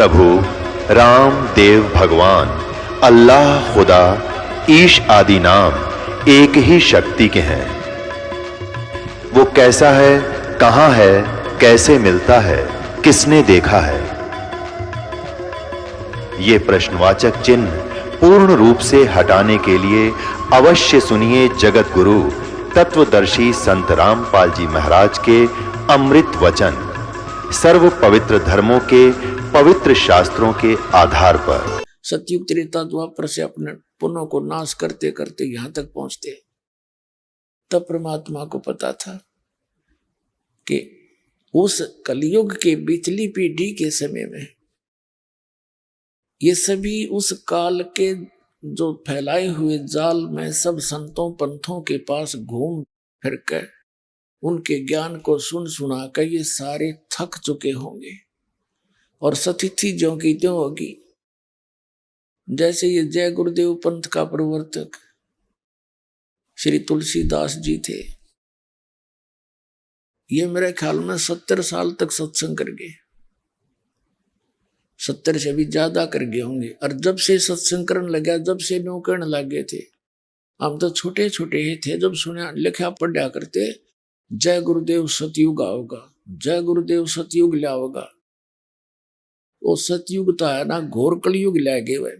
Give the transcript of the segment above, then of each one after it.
प्रभु राम देव भगवान अल्लाह खुदा ईश आदि नाम एक ही शक्ति के हैं। वो कैसा है, कहां है, कैसे मिलता है, किसने देखा है? ये प्रश्नवाचक चिन्ह पूर्ण रूप से हटाने के लिए अवश्य सुनिए जगत गुरु तत्वदर्शी संत रामपाल जी महाराज के अमृत वचन, सर्व पवित्र धर्मों के पवित्र शास्त्रों के आधार पर। सतयुग त्रेता द्वापर से अपने पुण्यों को नाश करते करते यहां तक पहुंचते, तब परमात्मा को पता था कि उस कलयुग के बिचली पीढ़ी के समय में ये सभी उस काल के जो फैलाए हुए जाल में सब संतों पंथों के पास घूम फिर कर उनके ज्ञान को सुन सुना कर ये सारे थक चुके होंगे और स्थिति ज्यों की त्यों होगी। जैसे ये जय गुरुदेव पंथ का प्रवर्तक श्री तुलसीदास जी थे, ये मेरे ख्याल में 70 साल तक सत्संग कर गए, 70 से भी ज्यादा कर गए होंगे। और जब से सत्संग करने लगा, जब से न्यू करने लगे थे, हम तो छोटे छोटे ही थे जब सुना लिखा पढ़ा करते, जय गुरुदेव सतयुग आओगा, जय गुरुदेव सतयुग लाओगा। वो सतयुग तो है ना, घोर कलयुग ला गए वह,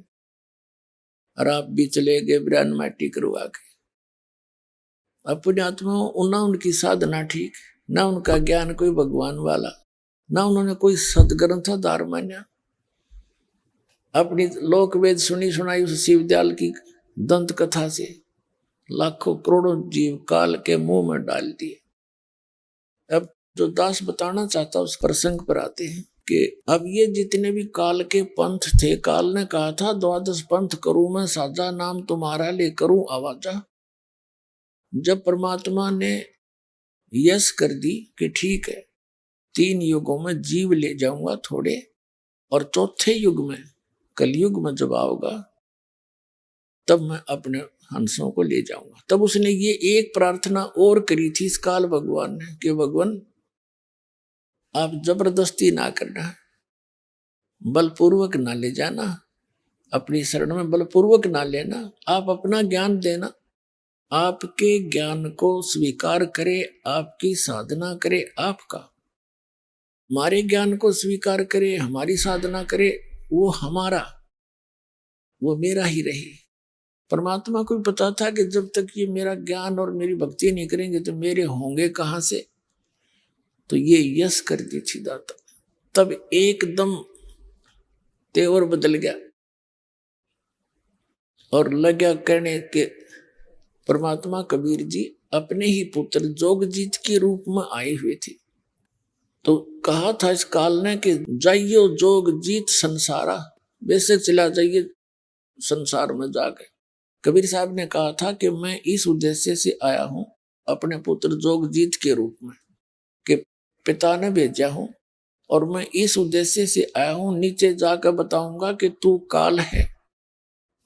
और आप भी चले गए ब्रान माटी करवा के। अपने आत्मा ना उनकी साधना ठीक, ना उनका ज्ञान कोई भगवान वाला, ना उन्होंने कोई सदग्रंथाधार मान्या। अपनी लोक वेद सुनी सुनाई उस शिवदयाल की दंत कथा से लाखों करोड़ों जीव काल के मुंह में डाल दिए। अब जो दास बताना चाहता उस प्रसंग पर आते हैं कि अब ये जितने भी काल के पंथ थे, काल ने कहा था 12 पंथ करूं मैं साजा, नाम तुम्हारा ले करूं आवाजा। जब परमात्मा ने यस कर दी कि ठीक है 3 युगों में जीव ले जाऊंगा थोड़े, और चौथे युग में कलयुग में जब आओगा तब मैं अपने हंसों को ले जाऊंगा। तब उसने ये एक प्रार्थना और करी थी इस काल भगवान ने कि भगवान आप जबरदस्ती ना करना, बलपूर्वक ना ले जाना, अपनी शरण में बलपूर्वक ना लेना, आप अपना ज्ञान देना, आपके ज्ञान को स्वीकार करे, आपकी साधना करे, आपका हमारे ज्ञान को स्वीकार करे, हमारी साधना करे, वो हमारा, वो मेरा ही रहे। परमात्मा को भी पता था कि जब तक ये मेरा ज्ञान और मेरी भक्ति नहीं करेंगे तो मेरे होंगे कहां से। तो ये यस कर दी थी दाता, तब एकदम तेवर बदल गया और लगा कहने के परमात्मा कबीर जी अपने ही पुत्र जोगजीत के रूप में आए हुए थे। तो कहा था इस काल ने कि जाइयो जोगजीत संसारा, बेशक चला जाइए संसार में जाकर। कबीर साहब ने कहा था कि मैं इस उद्देश्य से आया हूं अपने पुत्र जोगजीत के रूप में, कि पिता ने भेजा हूं और मैं इस उद्देश्य से आया हूं, नीचे जाकर बताऊंगा कि तू काल है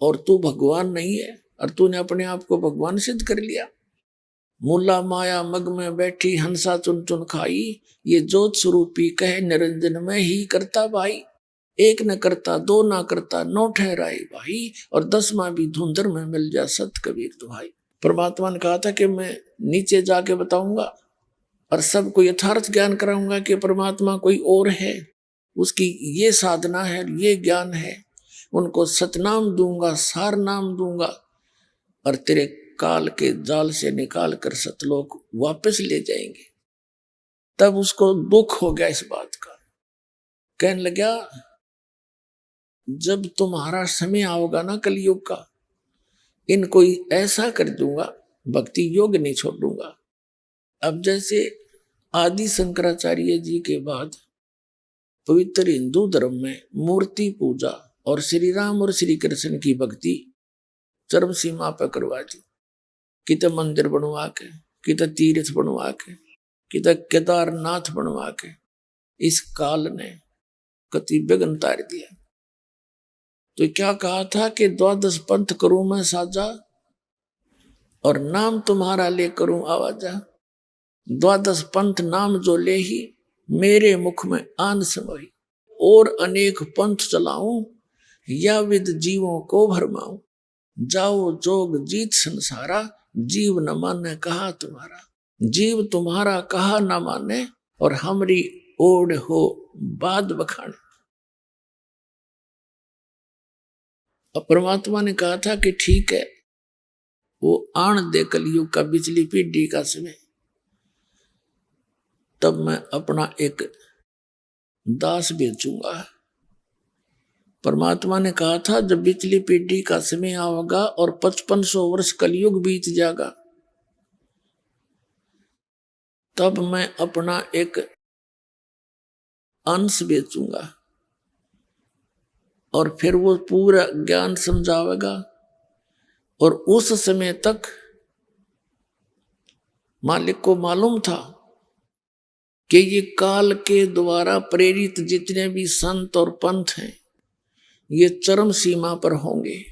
और तू भगवान नहीं है, और तूने अपने आप को भगवान सिद्ध कर लिया। मूला माया मग में बैठी हंसा चुन चुन खाई, ये जोत स्वरूपी कहे निरंजन में ही करता भाई। एक न करता दो ना करता नौ ठहराए भाई, और 10वां भी धुंधर में मिल जा सत कबीर दुहाई। परमात्मा ने कहा था कि मैं नीचे जाके बताऊंगा और सबको यथार्थ ज्ञान कराऊंगा कि परमात्मा कोई और है, उसकी ये साधना है, ये ज्ञान है। उनको सतनाम दूंगा, सार नाम दूंगा, और तेरे काल के जाल से निकाल कर सतलोक वापस ले जाएंगे। तब उसको दुख हो गया इस बात का, कहने लगा जब तुम्हारा समय आओगा ना कलयुग का, इनको ऐसा कर दूंगा, भक्ति योग नहीं छोड़ूंगा। अब जैसे आदि शंकराचार्य जी के बाद पवित्र हिंदू धर्म में मूर्ति पूजा और श्री राम और श्री कृष्ण की भक्ति चरम सीमा पर करवा दी। कितने मंदिर बनवा के, कितने तीर्थ बनवा के, कितने केदारनाथ बनवा के इस काल ने कति विघ्न तार दिया। तो क्या कहा था कि 12 पंथ करूं मैं साजा, और नाम तुम्हारा ले करूं आवाजा। 12 पंथ नाम जो ले ही, मेरे मुख में आन समाई। और अनेक पंथ चलाऊं, या विद जीवों को भरमाऊं। जाओ जोग जीत संसारा, जीव न माने कहा तुम्हारा। जीव तुम्हारा कहा न माने, और हमरी ओढ़ हो बाद बखान। अब परमात्मा ने कहा था कि ठीक है, वो आन दे कलयुग का बिजली पीढ़ी का समय, तब मैं अपना एक दास बेचूंगा। परमात्मा ने कहा था जब बिजली पीढ़ी का समय आएगा और 5500 वर्ष कलयुग बीत जाएगा, तब मैं अपना एक अंश बेचूंगा और फिर वो पूरा ज्ञान समझावेगा। और उस समय तक मालिक को मालूम था कि ये काल के द्वारा प्रेरित जितने भी संत और पंथ हैं, ये चरम सीमा पर होंगे।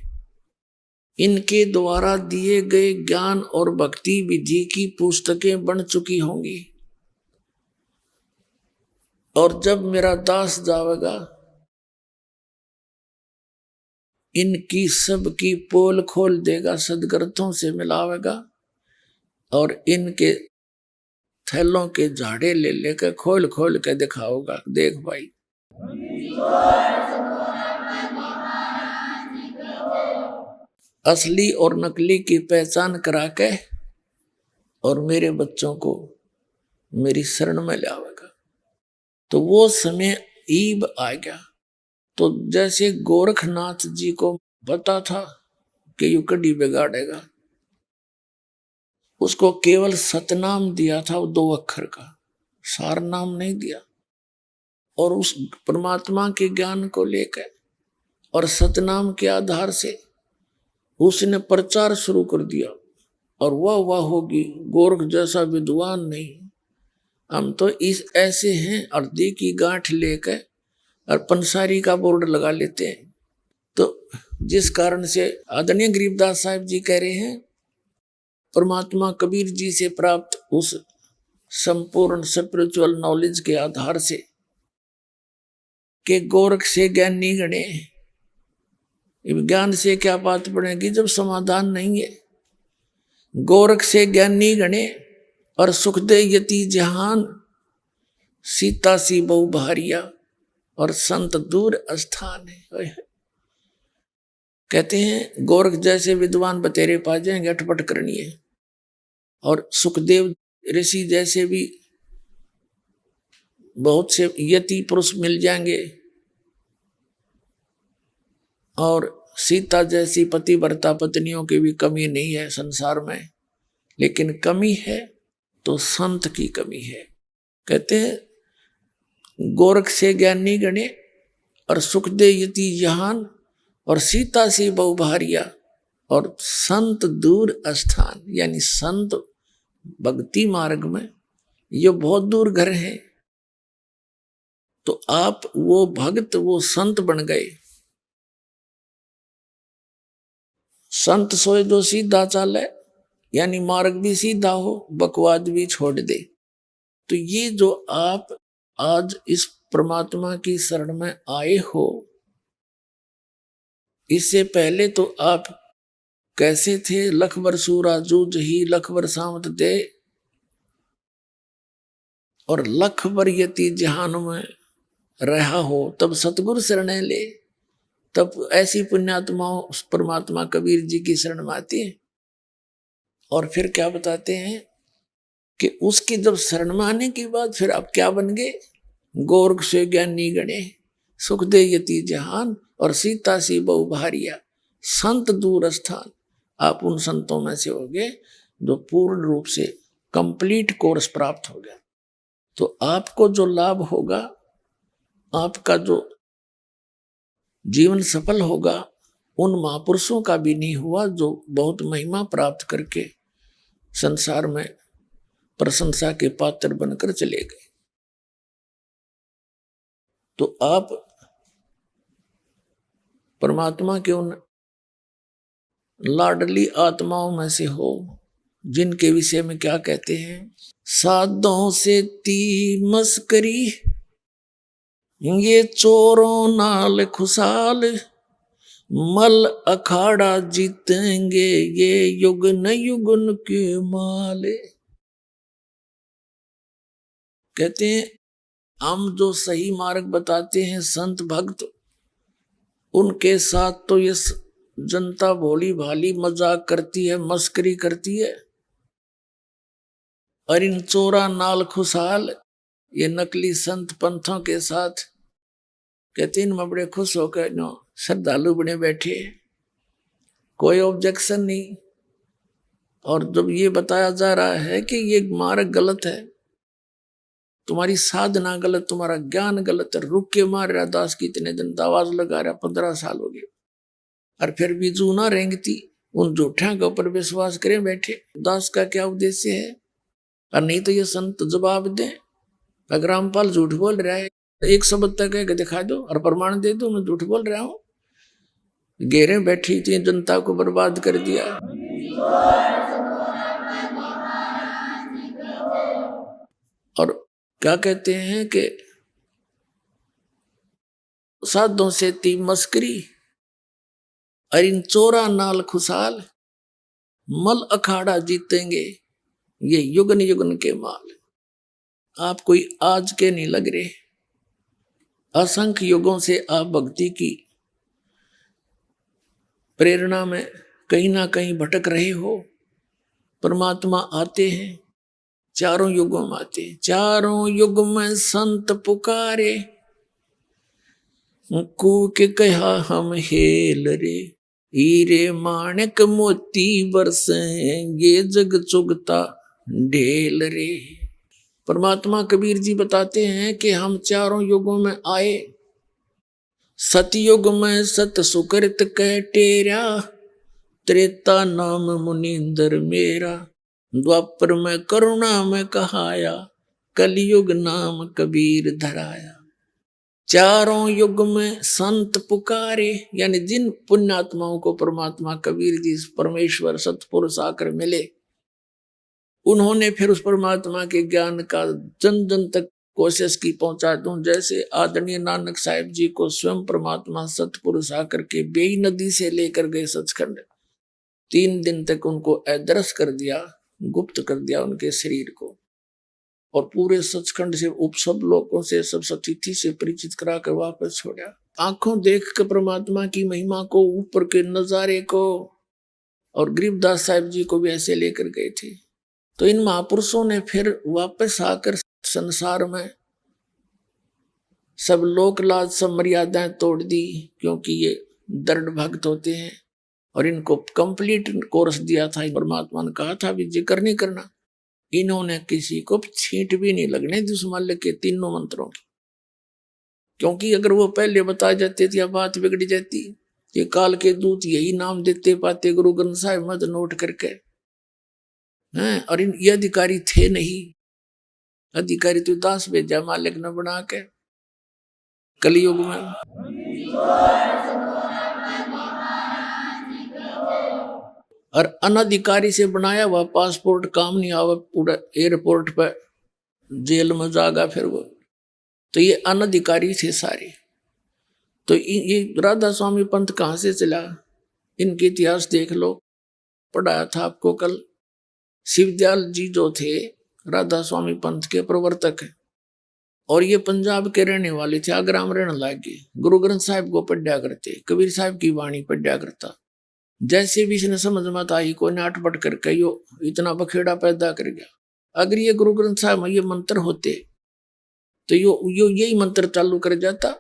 इनके द्वारा दिए गए ज्ञान और भक्ति विधि की पुस्तकें बन चुकी होंगी। और जब मेरा दास जावेगा, इनकी सबकी पोल खोल देगा, सदग्रंथों से मिलावेगा और इनके थैलों के झाड़े ले लेकर खोल खोल के दिखाओगा, देख भाई। असली और नकली की पहचान करा के और मेरे बच्चों को मेरी शरण में ले आवेगा। तो वो समय ईब आ गया। तो जैसे गोरखनाथ जी को पता था कि यू कड़ी बिगाड़ेगा, उसको केवल सतनाम दिया था, वो 2 अक्षर का, सार नाम नहीं दिया। और उस परमात्मा के ज्ञान को लेकर और सतनाम के आधार से उसने प्रचार शुरू कर दिया। और वाह होगी, गोरख जैसा विद्वान नहीं, हम तो इस ऐसे हैं, अर्धी की गांठ लेकर और पंसारी का बोर्ड लगा लेते हैं। तो जिस कारण से आदरणीय गरीबदास साहब जी कह रहे हैं, परमात्मा कबीर जी से प्राप्त उस संपूर्ण स्पिरिचुअल नॉलेज के आधार से कि गोरख से ज्ञानी गणे, ज्ञान से क्या बात पड़ेगी जब समाधान नहीं है। गोरख से ज्ञानी गणे और सुख दे यति जहान, सीता सी बहु भारिया और संत दूर स्थान है। कहते हैं गोरख जैसे विद्वान बतेरे पा जाएंगे, अटपट करनी है। और सुखदेव ऋषि जैसे भी बहुत से यति पुरुष मिल जाएंगे, और सीता जैसी पतिव्रता पत्नियों की भी कमी नहीं है संसार में, लेकिन कमी है तो संत की कमी है। कहते हैं गोरख से ज्ञानी गणे और सुख दे यति जहान और सीता सी बहु भारिया और संत दूर स्थान, यानी संत भक्ति मार्ग में ये बहुत दूर घर है। तो आप वो भक्त वो संत बन गए। संत सोए जो सीधा चाले, यानी मार्ग भी सीधा हो, बकवाद भी छोड़ दे। तो ये जो आप आज इस परमात्मा की शरण में आए हो, इससे पहले तो आप कैसे थे? लखबर सूरा जूझ ही लखबर सामत दे, और लखबर यति जहान में रहा हो, तब सतगुरु शरण ले। तब ऐसी पुण्यात्माओं परमात्मा कबीर जी की शरण में आती है। और फिर क्या बताते हैं कि उसकी जब शरण में आने के बाद फिर आप क्या बन गए? गोरख से ज्ञानी गणे, सुख दे यति जहान और सीता सी बहु भारिया, संत दूर स्थान। आप उन संतों में से हो गए जो पूर्ण रूप से कंप्लीट कोर्स प्राप्त हो गया। तो आपको जो लाभ होगा, आपका जो जीवन सफल होगा, उन महापुरुषों का भी नहीं हुआ जो बहुत महिमा प्राप्त करके संसार में प्रशंसा के पात्र बनकर चले गए। तो आप परमात्मा के उन लाडली आत्माओं में से हो जिनके विषय में क्या कहते हैं? साधों से ती मस्करी ये चोरों नाल खुशाल मल अखाड़ा जीतेंगे, ये युगन युगन के माले। कहते हैं हम जो सही मार्ग बताते हैं संत भक्त, उनके साथ तो ये जनता भोली भाली मजाक करती है, मस्करी करती है, और इन चोरा नाल खुशहाल ये नकली संत पंथों के साथ कहते हैं मैं बड़े खुश होकर नो श्रद्धालु बने बैठे, कोई ऑब्जेक्शन नहीं। और जब ये बताया जा रहा है कि ये मार्ग गलत है, तुम्हारी साधना गलत, तुम्हारा ज्ञान गलत है, रुक के मार रहा दास की इतने दिन आवाज लगा रहा, 15 साल हो गए, और फिर भी जू ना रेंगती, उन झूठा के ऊपर विश्वास करें बैठे। दास का क्या उद्देश्य है? और नहीं तो ये संत जवाब दें, अगर रामपाल झूठ बोल रहा है एक शब्द तक है कि दिखा दो और प्रमाण दे दो मैं झूठ बोल रहा हूं। घेरे बैठी थी, जनता को बर्बाद कर दिया। और क्या कहते हैं कि साधों से ती मस्करी, और इन चोरा नाल खुशाल मल अखाड़ा जीतेंगे, ये युगन युगन के माल। आप कोई आज के नहीं लग रहे, असंख्य युगों से आप भक्ति की प्रेरणा में कहीं ना कहीं भटक रहे हो। परमात्मा आते हैं, चारों युगों में आते, चारों युग में संत पुकारे, कूक कहा हम हेल रे, हीरे माणिक मोती बरसेंगे जग चुगता ढेल रे। परमात्मा कबीर जी बताते हैं कि हम चारों युगों में आए, सतयुग में सत सुकृत कह टेरा, त्रेता नाम मुनिंदर मेरा, द्वापर में करुणा में कहाया, कलयुग नाम कबीर धराया। चारों युग में संत पुकारे, यानी जिन पुण्यात्माओं को परमात्मा कबीर जी परमेश्वर सतपुरुष आकर मिले, उन्होंने फिर उस परमात्मा के ज्ञान का जन जन तक कोशिश की पहुंचा दूं। जैसे आदरणीय नानक साहिब जी को स्वयं परमात्मा सतपुरुष आकर के बेई नदी से लेकर गए सचखंड, 3 दिन तक उनको अदृश्य कर दिया, गुप्त कर दिया उनके शरीर को, और पूरे सचखंड से उप सब लोगों से सब सतिथि से परिचित करा कर वापस छोड़ा। आंखों देख कर परमात्मा की महिमा को, ऊपर के नजारे को, और गरीबदास साहिब जी को भी ऐसे लेकर गए थे। तो इन महापुरुषों ने फिर वापस आकर संसार में सब लोक लाज सब मर्यादाएं तोड़ दी, क्योंकि ये दृढ़ भक्त होते हैं, और इनको कंप्लीट कोर्स दिया था। परमात्मा ने कहा था भी जिक्र नहीं करना। इन्होंने किसी को छींट भी नहीं लगने दी उस मल्ल के तीनों मंत्रों की, क्योंकि अगर वो पहले बता जाते थे बात बिगड़ जाती। ये काल के दूत यही नाम देते पाते गुरु ग्रंथ साहिब मत नोट करके हैं, और ये अधिकारी थे नहीं, अधिकारी तो दास भेजा मालिक ने बना के कलयुग में। और अनधिकारी से बनाया हुआ पासपोर्ट काम नहीं आवा, पूरा एयरपोर्ट पर जेल में जागा फिर वो, तो ये अनधिकारी थे सारे। तो ये राधा स्वामी पंथ कहाँ से चला, इनके इतिहास देख लो, पढ़ाया था आपको कल। शिवदयाल जी जो थे राधा स्वामी पंथ के प्रवर्तक हैं, और ये पंजाब के रहने वाले थे, आगरा में रहने लगे। गुरु ग्रंथ साहिब को पढ़ा करते, कबीर साहब की वाणी पढ़ा करता। जैसे भी इसने समझ मत आई, कोई नाटपट करके यो इतना बखेड़ा पैदा कर गया। अगर ये गुरु ग्रंथ साहब में ये मंत्र होते तो यो यही मंत्र चालू कर जाता,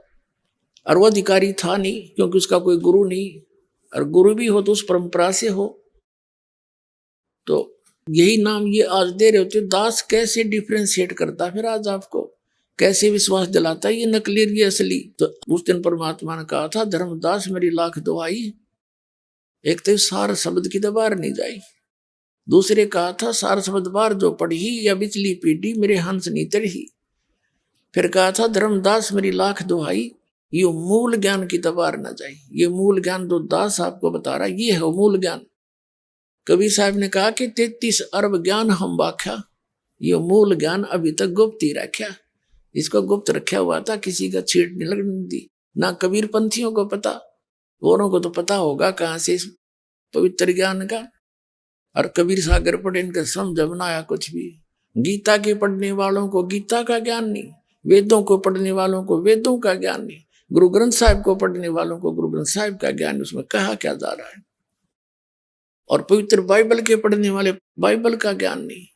और वो अधिकारी था नहीं, क्योंकि उसका कोई गुरु नहीं, और गुरु भी हो तो उस परंपरा से हो। तो यही नाम ये आज दे रहे होते। दास कैसे डिफ्रेंशिएट करता, फिर आज आपको कैसे विश्वास दिलाता ये नकली ये असली। तो उस दिन परमात्मा ने कहा था, धर्मदास मेरी लाख दुआई, एक तो सार शब्द की दबार नहीं जाई, दूसरे कहा था सार शब्द बार जो पढ़ी या बिचली पीढ़ी मेरे हंस नहीं तरही। फिर कहा था धर्मदास मेरी लाख दुआई, ये मूल ज्ञान की दबार न जाए। ये मूल ज्ञान जो दास आपको बता रहा ये है मूल ज्ञान। कबीर साहब ने कहा कि 33 अरब ज्ञान हम बाख्या, ये मूल ज्ञान अभी तक गुप्त ही रखा। इसको गुप्त रखा हुआ था, किसी का छीट नहीं लगने दी। ना कबीर पंथियों को पता, औरों को तो पता होगा कहाँ से इस पवित्र ज्ञान का। और कबीर सागर पढ़े, इनका समझ न आया कुछ भी। गीता के पढ़ने वालों को गीता का ज्ञान नहीं, वेदों को पढ़ने वालों को वेदों का ज्ञान नहीं, गुरु ग्रंथ साहिब को पढ़ने वालों को गुरु ग्रंथ साहिब का ज्ञान, उसमें कहा क्या जा रहा है। और पवित्र बाइबल के पढ़ने वाले बाइबल का ज्ञान नहीं,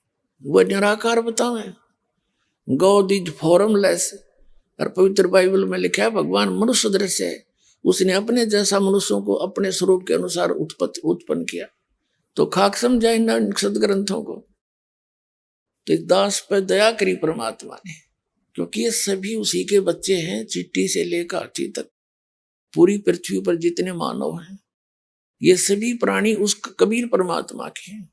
वह निराकार बतावे, गॉड इज फॉर्मलेस। और पवित्र बाइबल में लिखा है भगवान मनुष्य दृश्य है, उसने अपने जैसा मनुष्यों को अपने स्वरूप के अनुसार उत्पन्न किया। तो खाक समझा इन सदग्रंथों को। तो दास पर दया करी परमात्मा ने, क्योंकि ये सभी उसी के बच्चे हैं, चिट्टी से लेकर हाथी तक। पूरी पृथ्वी पर जितने मानव हैं ये सभी प्राणी उस कबीर परमात्मा के हैं।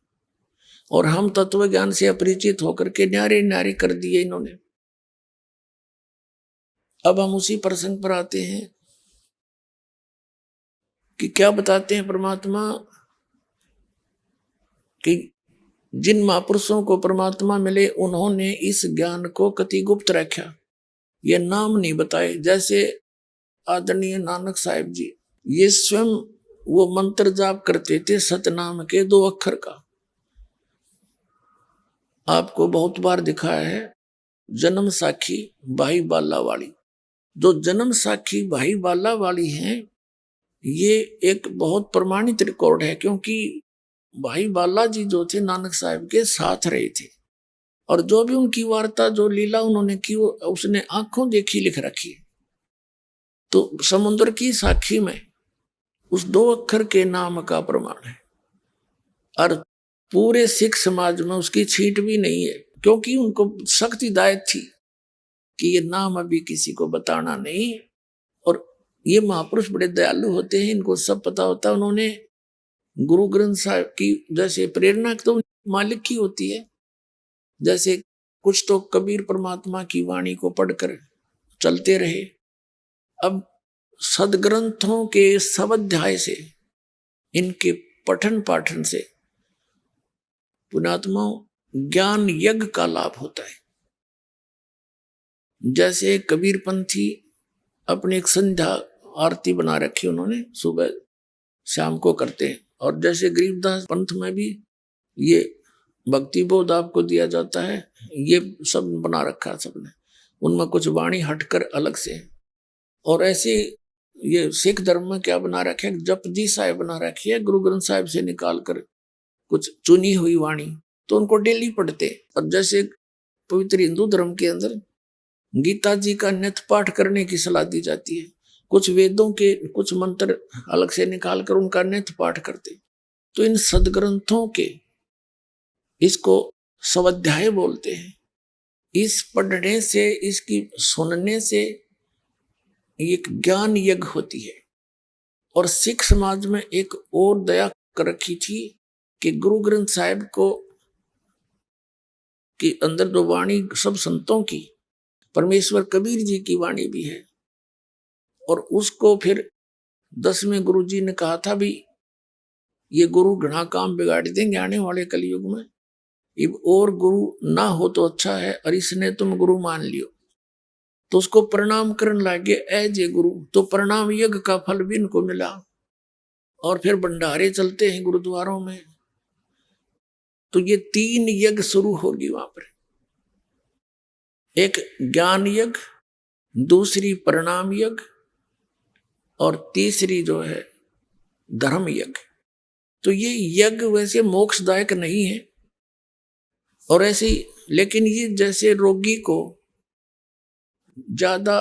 और हम तत्व ज्ञान से अपरिचित होकर के न्यारे न्यारे कर दिए इन्होंने। अब हम उसी प्रसंग पर आते हैं कि क्या बताते हैं परमात्मा कि जिन महापुरुषों को परमात्मा मिले उन्होंने इस ज्ञान को कति गुप्त रखा, ये नाम नहीं बताए। जैसे आदरणीय नानक साहिब जी, ये स्वयं वो मंत्र जाप करते थे सतनाम के 2 अक्षर का। आपको बहुत बार दिखाया है जन्म साखी भाई बाला वाली। जो जन्म साखी भाई बाला वाली हैं, ये एक बहुत प्रमाणित रिकॉर्ड है, क्योंकि भाई बाला जी जो थे नानक साहिब के साथ रहे थे। और जो भी उनकी वार्ता, जो लीला उन्होंने की, वो उसने आंखों देखी लिख रखी है। तो समुद्र की साखी में उस 2 अक्षर के नाम का प्रमाण है। और पूरे सिख समाज में उसकी छीट भी नहीं है, क्योंकि उनको सख्त हिदायत थी कि ये नाम अभी किसी को बताना नहीं। और ये महापुरुष बड़े दयालु होते हैं, इनको सब पता होता है। उन्होंने गुरु ग्रंथ साहिब की जैसे प्रेरणा तो मालिक की होती है, जैसे कुछ तो कबीर परमात्मा की वाणी को पढ़कर चलते रहे। अब सदग्रंथों के सब अध्याय से, इनके पठन पाठन से पुण्यात्माओं ज्ञान यज्ञ का लाभ होता है। जैसे कबीर पंथी अपनी एक संध्या आरती बना रखी उन्होंने, सुबह शाम को करते हैं। और जैसे गरीबदास पंथ में भी ये भक्ति बोध आपको दिया जाता है, ये सब बना रखा सबने, उनमें कुछ वाणी हटकर अलग से। और ऐसे ये सिख धर्म में क्या बना रखे, जपजी साहिब बना रखी है, गुरु ग्रंथ साहिब से निकाल कर कुछ चुनी हुई वाणी, तो उनको डेली पढ़ते। और जैसे पवित्र हिंदू धर्म के अंदर गीता जी का नित्य पाठ करने की सलाह दी जाती है, कुछ वेदों के कुछ मंत्र अलग से निकाल कर उनका नित्य पाठ करते। तो इन सदग्रंथों के, इसको स्वाध्याय बोलते हैं। इस पढ़ने से, इसकी सुनने से एक ज्ञान यज्ञ होती है। और सिख समाज में एक और दया कर रखी थी कि गुरु ग्रंथ साहिब को के अंदर जो वाणी सब संतों की, परमेश्वर कबीर जी की वाणी भी है। और उसको फिर 10वें गुरु जी ने कहा था भी ये गुरु घना काम बिगाड़ देंगे आने वाले कलयुग में, अब और गुरु ना हो तो अच्छा है, और इसने तुम गुरु मान लियो। तो उसको प्रणाम करने लगे, ऐ जे गुरु। तो प्रणाम यज्ञ का फल भी इनको मिला। और फिर भंडारे चलते हैं गुरुद्वारों में। तो ये 3 यज्ञ शुरू होगी वहां पर, एक ज्ञान यज्ञ, दूसरी प्रणाम यज्ञ, और तीसरी जो है धर्म यज्ञ। तो ये यज्ञ वैसे मोक्षदायक नहीं है। और ऐसे, लेकिन ये जैसे रोगी को ज्यादा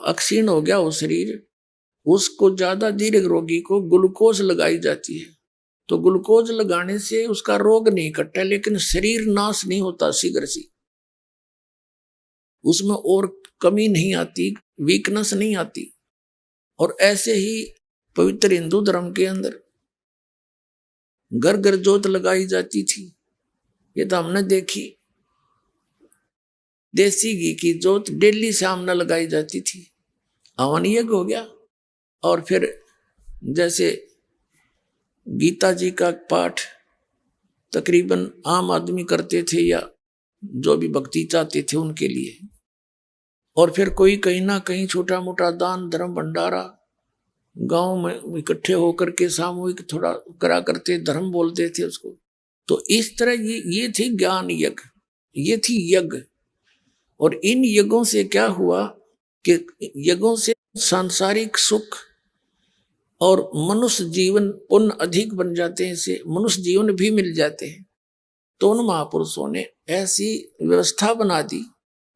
अक्षीण हो गया हो शरीर, उसको ज्यादा दीर्घ रोगी को ग्लूकोज लगाई जाती है। तो ग्लूकोज लगाने से उसका रोग नहीं कटता, लेकिन शरीर नाश नहीं होता शीघ्र सी, उसमें और कमी नहीं आती, वीकनेस नहीं आती। और ऐसे ही पवित्र हिंदू धर्म के अंदर घर घर जोत लगाई जाती थी, ये तो हमने देखी। देसी घी की जोत डेली शाम न लगाई जाती थी, हवन यज्ञ हो गया। और फिर जैसे गीता जी का पाठ तकरीबन आम आदमी करते थे, या जो भी भक्ति चाहते थे उनके लिए। और फिर कोई कहीं ना कहीं छोटा मोटा दान धर्म भंडारा गांव में इकट्ठे होकर के सामूहिक थोड़ा करा करते, धर्म बोलते थे उसको। तो इस तरह ये थी ज्ञान यज्ञ, ये थी यज्ञ। और इन यज्ञों से क्या हुआ कि यज्ञों से सांसारिक सुख और मनुष्य जीवन पुण्य अधिक बन जाते हैं, से मनुष्य जीवन भी मिल जाते हैं। तो उन महापुरुषों ने ऐसी व्यवस्था बना दी,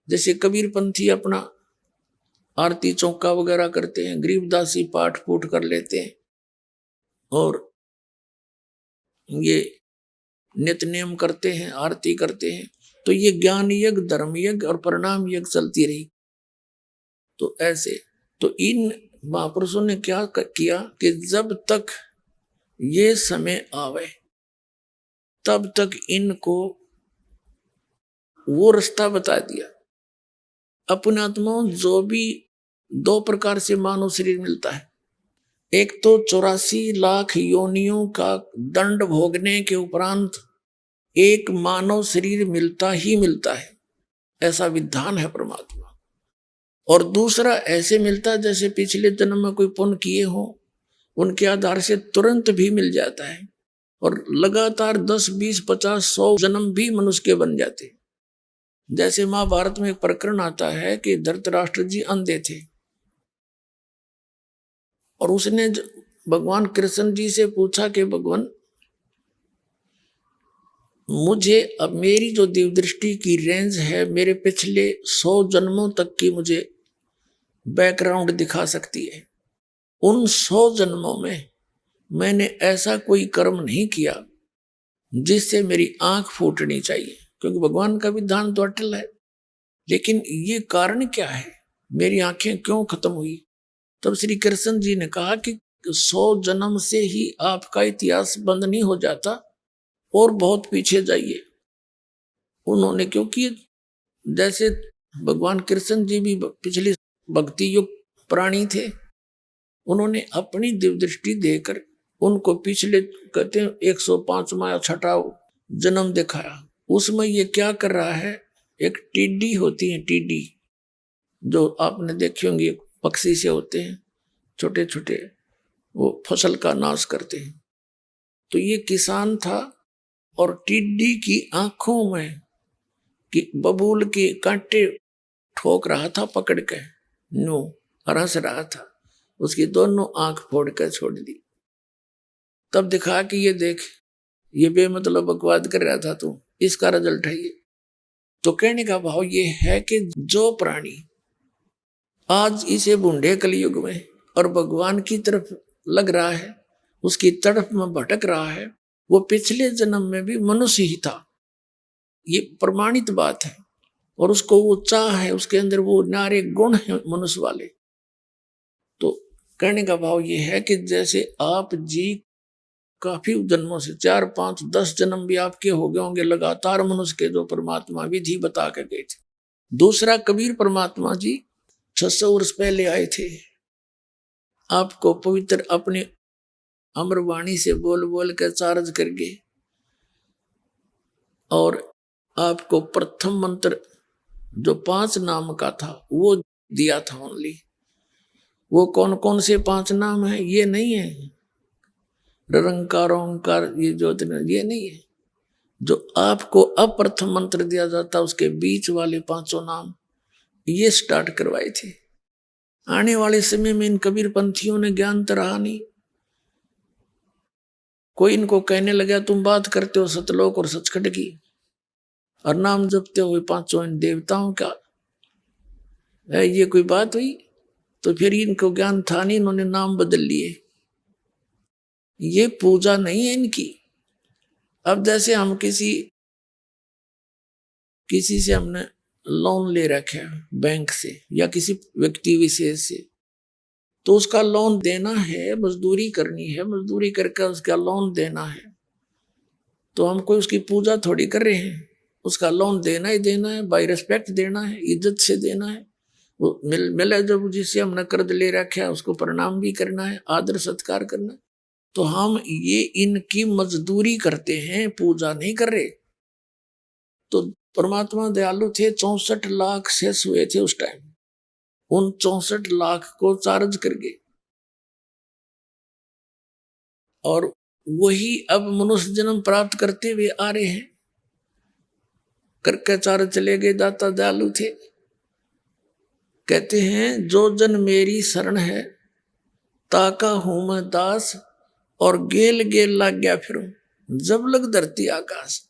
जैसे कबीर पंथी अपना आरती चौका वगैरह करते हैं, गरीबदासी पाठ पूठ कर लेते हैं, और ये नित्य नियम करते हैं, आरती करते हैं। तो ये ज्ञान यज्ञ, धर्म यज्ञ और परिणाम यज्ञ चलती रही। तो ऐसे तो इन महापुरुषों ने क्या किया कि जब तक ये समय आवे तब तक इनको वो रास्ता बता दिया। अपने आत्माओं जो भी दो प्रकार से मानव शरीर मिलता है, एक तो 84 लाख योनियों का दंड भोगने के उपरांत एक मानव शरीर मिलता ही मिलता है, ऐसा विधान है परमात्मा। और दूसरा ऐसे मिलता है जैसे पिछले जन्म में कोई पुण्य किए हो, उनके आधार से तुरंत भी मिल जाता है, और लगातार 10, 20, 50, 100 जन्म भी मनुष्य के बन जाते। जैसे महाभारत में एक प्रकरण आता है कि धृतराष्ट्र जी अंधे थे, और उसने भगवान कृष्ण जी से पूछा कि भगवान मुझे अब मेरी जो दिव्य दृष्टि की रेंज है, मेरे पिछले 100 जन्मों तक की मुझे बैकग्राउंड दिखा सकती है। उन 100 जन्मों में मैंने ऐसा कोई कर्म नहीं किया जिससे मेरी आंख फूटनी चाहिए, क्योंकि भगवान का विधान तो अटल है। लेकिन ये कारण क्या है, मेरी आंखें क्यों खत्म हुई? तब श्री कृष्ण जी ने कहा कि 100 जन्म से ही आपका इतिहास बंद नहीं हो जाता, और बहुत पीछे जाइए। उन्होंने, क्योंकि जैसे भगवान कृष्ण जी भी पिछले भक्ति युग प्राणी थे, उन्होंने अपनी दिव्य दृष्टि देकर उनको पिछले कहते हैं 105वां या 6वां जन्म दिखाया। उसमें ये क्या कर रहा है, एक टिड्डी होती है, टिड्डी जो आपने देखी होंगी, पक्षी से होते हैं छोटे छोटे, वो फसल का नाश करते हैं। तो ये किसान था, और टिड्डी की आंखों में कि बबूल के कांटे ठोक रहा था पकड़ के, नो हंस रहा था, उसकी दोनों आंख फोड़ कर छोड़ दी। तब दिखा कि ये देख, ये बेमतलब बकवाद कर रहा था तू, इसका रिजल्ट है ये। तो कहने का भाव ये है कि जो प्राणी आज इसे बूढ़े कलयुग में और भगवान की तरफ लग रहा है, उसकी तरफ में भटक रहा है, वो पिछले जन्म में भी मनुष्य ही था। ये प्रमाणित बात है, और उसको वो चाह है, उसके अंदर वो नारे गुण है मनुष्य वाले। तो कहने का भाव ये है कि जैसे आप जी काफी जन्मों से 4, 5, 10 जन्म भी आपके हो गए होंगे लगातार मनुष्य के, जो परमात्मा विधि बता के गए थे। दूसरा, कबीर परमात्मा जी 600 वर्ष पहले आए थे, आपको पवित्र अपने अमरवाणी से बोल बोल कर चार्ज करके, और आपको प्रथम मंत्र जो 5 नाम का था वो दिया था ओनली। वो कौन कौन से 5 नाम है ये नहीं है, निरंकार ओंकार ये जो ये नहीं है। जो आपको अप्रथम मंत्र दिया जाता उसके बीच वाले 5 नाम ये स्टार्ट करवाए थे। आने वाले समय में इन कबीर पंथियों ने ज्ञान तो रहा नहीं, कोई इनको कहने लगा तुम बात करते हो सतलोक और सचखंड की, और नाम जपते हुए 5 इन देवताओं का, ये कोई बात हुई? तो फिर इनको ज्ञान था नहीं, इन्होंने नाम बदल लिए। ये पूजा नहीं है इनकी। अब जैसे हम किसी से हमने लोन ले रखा है बैंक से या किसी व्यक्ति विशेष से, तो उसका लोन देना है, मजदूरी करनी है, मजदूरी करके उसका लोन देना है। तो हम कोई उसकी पूजा थोड़ी कर रहे हैं, उसका लोन देना ही देना है, बाय रिस्पेक्ट देना है, इज्जत से देना है। वो मिला जब जिससे हमने कर्ज ले रखा है उसको प्रणाम भी करना है, आदर सत्कार करना है। तो हम ये इनकी मजदूरी करते हैं, पूजा नहीं कर रहे। तो परमात्मा दयालु थे, 64 लाख शेष हुए थे उस टाइम। उन 64 लाख को चार्ज कर गए और वही अब मनुष्य जन्म प्राप्त करते हुए आ रहे हैं। करके चार्ज चले गए। दाता दयालु थे, कहते हैं जो जन मेरी शरण है ताका हूं मैं दास, और गेल गेल लाग गया फिरूं जब लग धरती आकाश।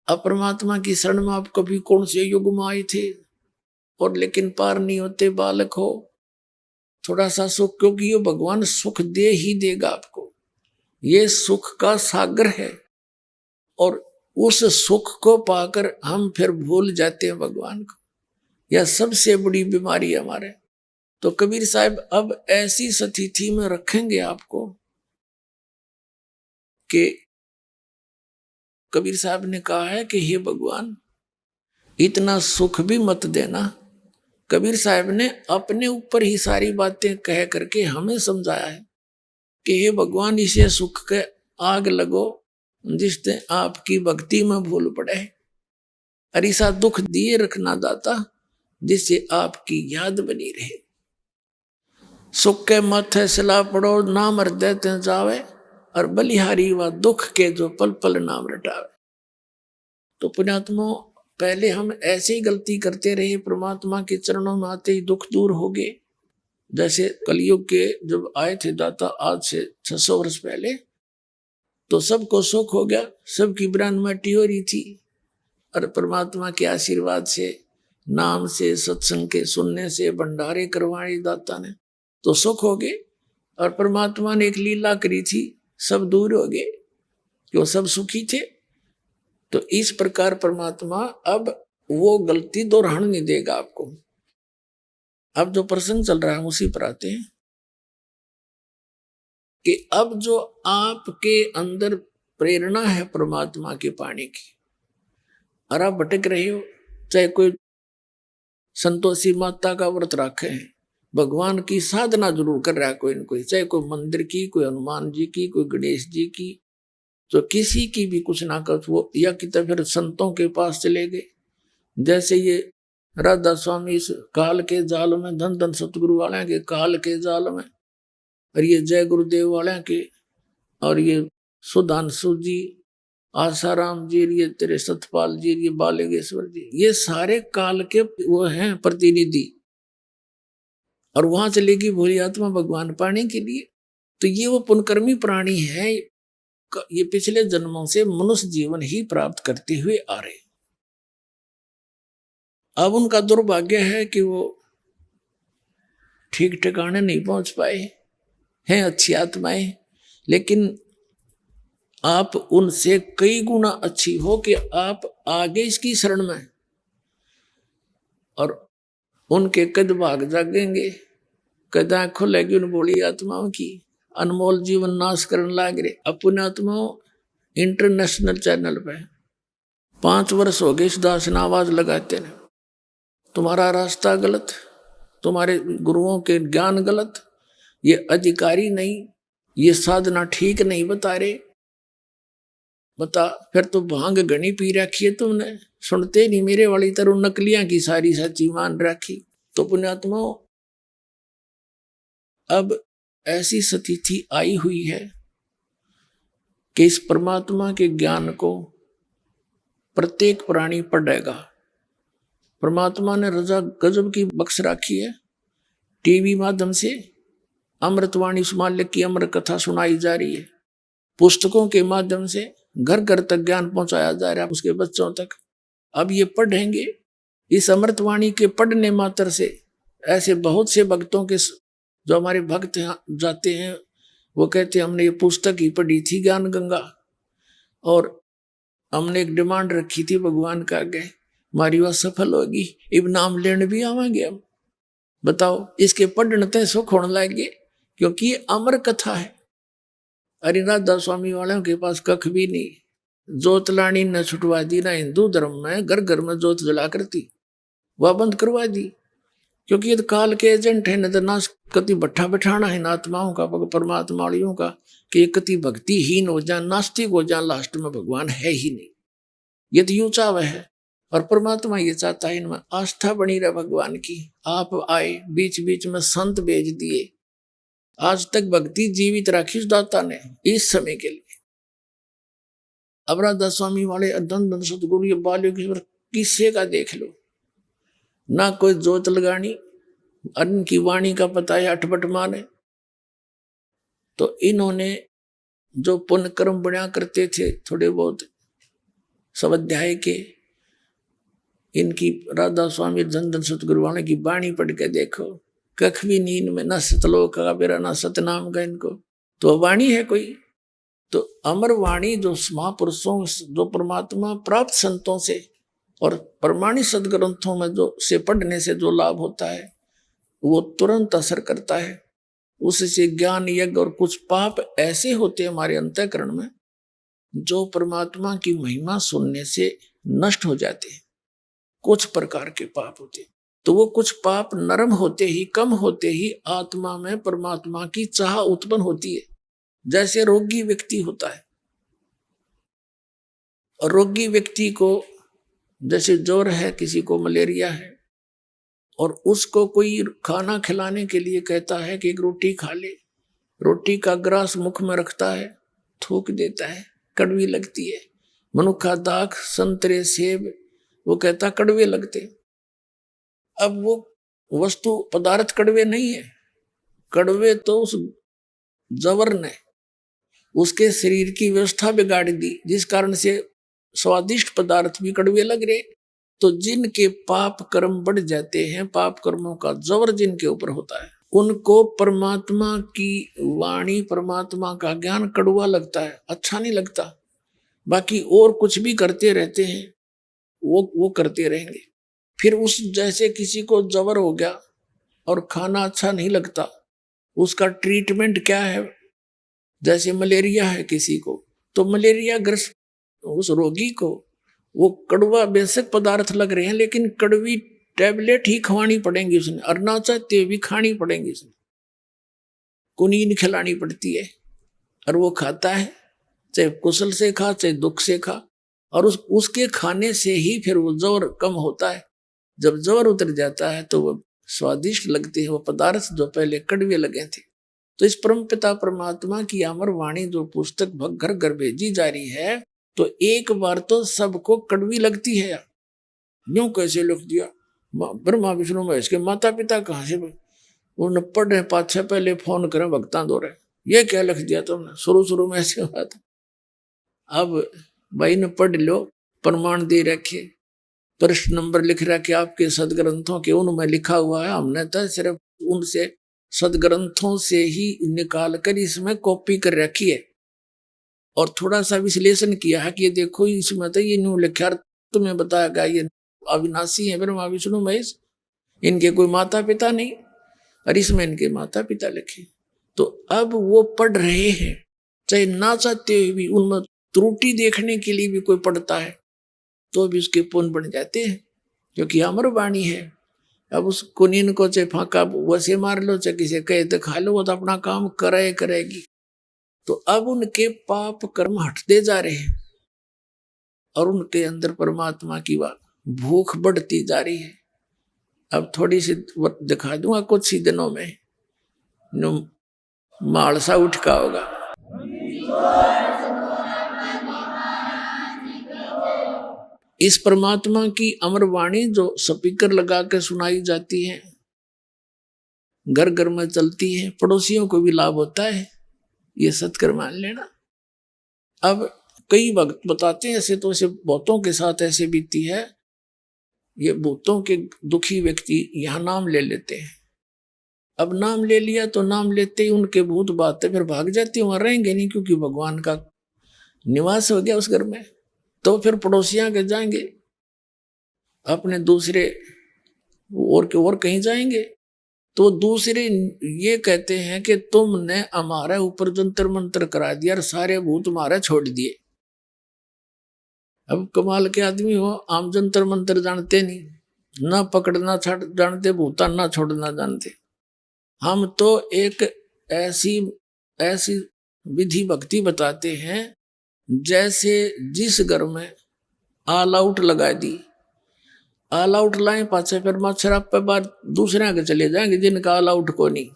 अब परमात्मा की शरण में आप कभी कौन से युग में आए थे और लेकिन पार नहीं होते, बालक हो थोड़ा सा सुख, क्योंकि ये भगवान सुख दे ही देगा आपको। ये सुख का सागर है और उस सुख को पाकर हम फिर भूल जाते हैं भगवान को। यह सबसे बड़ी बीमारी है हमारे। तो कबीर साहब अब ऐसी स्थिति में रखेंगे आपको कि कबीर साहब ने कहा है कि हे भगवान इतना सुख भी मत देना। कबीर साहब ने अपने ऊपर ही सारी बातें कह करके हमें समझाया है कि हे भगवान इसे सुख के आग लगो जिससे आपकी भक्ति में भूल पड़े, और ऐसा दुख दिए रखना दाता जिससे आपकी याद बनी रहे। सुख के माथे सला पड़ो नाम हृदय ते जावे, और बलिहारी व दुख के जो पल पल नाम रटावे। तो पुण्यात्मा पहले हम ऐसे ही गलती करते रहे, परमात्मा के चरणों में आते ही दुख दूर हो गए। जैसे कलयुग के जब आए थे दाता आज से 600 वर्ष पहले, तो सबको सुख हो गया, सबकी ब्राह्मण मट्टी हो रही थी, और परमात्मा के आशीर्वाद से, नाम से, सत्संग के सुनने से, भंडारे करवाए दाता ने, तो सुख हो गए। और परमात्मा ने एक लीला करी थी, सब दूर हो गए क्यों, सब सुखी थे। तो इस प्रकार परमात्मा अब वो गलती दोहराने नहीं देगा आपको। अब जो प्रसंग चल रहा है उसी पर आते हैं कि अब जो आपके अंदर प्रेरणा है परमात्मा के पाने की, और आप भटक रहे हो, चाहे कोई संतोषी माता का व्रत रखे हैं, भगवान की साधना जरूर कर रहा है कोई न कोई, चाहे कोई मंदिर की, कोई हनुमान जी की, कोई गणेश जी की, तो किसी की भी कुछ ना कर वो, या कि तो फिर संतों के पास चले गए। जैसे ये राधा स्वामी इस काल के जाल में, धन धन सतगुरु वाले के काल के जाल में, और ये जय गुरुदेव वाले के, और ये सुधांशु जी, आसाराम जी, ये तेरे सतपाल जी, ये बालेश्वर जी, ये सारे काल के वो हैं प्रतिनिधि, और वहां चलेगी भोली आत्मा भगवान पाने के लिए। तो ये वो पुनकर्मी प्राणी है, ये पिछले जन्मों से मनुष्य जीवन ही प्राप्त करते हुए आ रहे। अब उनका दुर्भाग्य है कि वो ठीक ठिकाने नहीं पहुंच पाए हैं, अच्छी आत्माएं, लेकिन आप उनसे कई गुना अच्छी हो कि आप आगे इसकी शरण में, और उनके कद भाग जागेंगे, कदा खुलेगी उन बोली आत्माओं की, अनमोल जीवन नाश करने लाग रहे। अपने आत्माओं इंटरनेशनल चैनल पे 5 वर्ष हो गए इस दास ने आवाज लगाते ने, तुम्हारा रास्ता गलत, तुम्हारे गुरुओं के ज्ञान गलत, ये अधिकारी नहीं, ये साधना ठीक नहीं बता रहे। बता फिर तो भांग घनी पी रखी है तुमने, सुनते नहीं मेरे वाली तरह, नकलियां की सारी सच्ची मान रखी। तो पुण्यात्माओं अब ऐसी स्थिति आई हुई है कि इस परमात्मा के ज्ञान को प्रत्येक प्राणी पढ़ेगा। परमात्मा ने रजा गजब की बख्श रखी है, टीवी माध्यम से अमृतवाणी सुमालिक की अमर कथा सुनाई जा रही है, पुस्तकों के माध्यम से घर घर तक ज्ञान पहुंचाया जा रहा है, उसके बच्चों तक। अब ये पढ़ेंगे, इस अमृतवाणी के पढ़ने मात्र से ऐसे बहुत से भक्तों के, जो हमारे भक्त जाते हैं वो कहते हैं हमने ये पुस्तक ही पढ़ी थी ज्ञान गंगा, और हमने एक डिमांड रखी थी भगवान का आगे, हमारी वह सफल होगी, अब नाम लेने भी आवेंगे हम। बताओ इसके पढ़ने ते सुख होने लगे, क्योंकि ये अमर कथा है। अरे राधा स्वामी वालों के पास कख भी नहीं, जोत लानी न छुटवा दी ना हिंदू धर्म में घर घर में जोत जला करती, वह बंद करवा दी, क्योंकि ये काल के एजेंट है। न तो नाश कति भट्ठा बैठाना है आत्माओं का, परमात्मा वालियों का, कि कति भक्तिहीन हो जाए, नास्तिक हो जाए, लास्ट में भगवान है ही नहीं। ये तो यूं चाव है। और परमात्मा ये चाहता है इनमें आस्था बनी रहे भगवान की। आप आए, बीच बीच में संत भेज दिए, आज तक भक्ति जीवित रखी उस दाता ने इस समय के लिए। अब राधा स्वामी वाले धन धन सतगुरु ये बाल्य किस्से का देख लो, ना कोई जोत लगानी, अन्न की वाणी का पता है, अटपट माने। तो इन्होंने जो पुण्य कर्म बना करते थे थोड़े बहुत स्वाध्याय के, इनकी राधा स्वामी धन धन सतगुरु वाले की वाणी पढ़ के देखो, कख भी नींद में न सतलोक का बेरा न सतनाम का इनको, तो वाणी है कोई। तो अमर वाणी जो महापुरुषों, जो परमात्मा प्राप्त संतों से और प्रमाणित सदग्रंथों में जो से पढ़ने से जो लाभ होता है वो तुरंत असर करता है। उससे ज्ञान यज्ञ और कुछ पाप ऐसे होते हैं हमारे अंतःकरण में जो परमात्मा की महिमा सुनने से नष्ट हो जाते हैं। कुछ प्रकार के पाप होते, तो वो कुछ पाप नरम होते ही, कम होते ही आत्मा में परमात्मा की चाह उत्पन्न होती है। जैसे रोगी व्यक्ति होता है, और रोगी व्यक्ति को जैसे ज्वर है, किसी को मलेरिया है, और उसको कोई खाना खिलाने के लिए कहता है कि एक रोटी खा ले, रोटी का ग्रास मुख में रखता है, थूक देता है, कड़वी लगती है। मनुखा दाख, संतरे, सेब, वो कहता कड़वे लगते। अब वो वस्तु पदार्थ कड़वे नहीं है, कड़वे तो उस जवर ने उसके शरीर की व्यवस्था बिगाड़ दी, जिस कारण से स्वादिष्ट पदार्थ भी कड़वे लग रहे। तो जिनके पाप कर्म बढ़ जाते हैं, पाप कर्मों का जवर जिनके ऊपर होता है, उनको परमात्मा की वाणी, परमात्मा का ज्ञान कड़वा लगता है, अच्छा नहीं लगता। बाकी और कुछ भी करते रहते हैं, वो करते रहेंगे। फिर उस जैसे किसी को जवर हो गया और खाना अच्छा नहीं लगता, उसका ट्रीटमेंट क्या है? जैसे मलेरिया है किसी को, तो मलेरिया ग्रस्त उस रोगी को वो कड़वा बेशक पदार्थ लग रहे हैं, लेकिन कड़वी टैबलेट ही खवानी पड़ेंगी उसने, और ना चाहते भी खानी पड़ेंगी उसने, कुनीन खिलानी पड़ती है। और वो खाता है, चाहे कुशल से खा चाहे दुख से खा, और उसके खाने से ही फिर वो जवर कम होता है। जब जवर उतर जाता है तो वो स्वादिष्ट लगते हैं वो पदार्थ जो पहले कड़वे लगे थे। तो इस परमपिता परमात्मा की अमर वाणी जो पुस्तक घर घर भेजी जा रही है, तो एक बार तो सबको कड़वी लगती है यार, यूं कैसे लिख दिया? ब्रह्मा विष्णु महेश के माता पिता कहाँ से उन्हें पढ़ रहे, पाछे पहले फोन करें भक्ता दो रहे, ये क्या लिख दिया तुमने? शुरू में ऐसे हुआ था। अब भाई ने पढ़ लो, प्रमाण दे रखे, प्रश्न नंबर लिख रखे आपके सदग्रंथों के, उनमें लिखा हुआ है। हमने तो सिर्फ उनसे सदग्रंथों से ही निकाल कर इसमें कॉपी कर रखी है, और थोड़ा सा विश्लेषण किया है कि ये देखो इसमें तो ये न्यू लिखा, तुम्हें बताया गया ये अविनाशी है ब्रह्मा विष्णु महेश, इनके कोई माता पिता नहीं, और इसमें इनके माता पिता लिखे। तो अब वो पढ़ रहे हैं, चाहे ना चाहते हुए भी, उनमें त्रुटि देखने के लिए भी कोई पढ़ता है तो भी उसके पुण्य बन जाते हैं, क्योंकि अमर वाणी है। अब उस कुनीन को चाहे फाका वैसे मार लो, चाहे किसे कहे तो खा लो, वो तो अपना काम करेगी। तो अब उनके पाप कर्म हटते जा रहे हैं और उनके अंदर परमात्मा की भूख बढ़ती जा रही है। अब थोड़ी सी दिखा दूंगा कुछ ही दिनों में मालसा उठका होगा। इस परमात्मा की अमर वाणी जो स्पीकर लगा के सुनाई जाती है, घर घर में चलती है, पड़ोसियों को भी लाभ होता है, ये सत्कर मान लेना। अब कई वक्त बताते हैं ऐसे, तो ऐसे बहुतों के साथ ऐसे बीती है, ये बहुतों के दुखी व्यक्ति यहाँ नाम ले लेते हैं। अब नाम ले लिया तो नाम लेते ही उनके भूत बातें फिर भाग जाती, वहां रहेंगे नहीं, क्योंकि भगवान का निवास हो गया उस घर में। तो फिर पड़ोसियां के जाएंगे, अपने दूसरे और कहीं जाएंगे, तो दूसरे ये कहते हैं कि तुमने हमारे ऊपर जंतर मंत्र करा दिया और सारे भूत हमारे छोड़ दिए। अब कमाल के आदमी हो, आम जंतर मंत्र जानते नहीं, ना पकड़ना जानते, भूता ना छोड़ना जानते। हम तो एक ऐसी विधि भक्ति बताते हैं, जैसे जिस घर में ऑल आउट लगा दी। ऑल आउट लाए पाछे फिर मच्छर आप पे बार दूसरे आगे चले जाएंगे जिनका ऑल आउट को नहीं।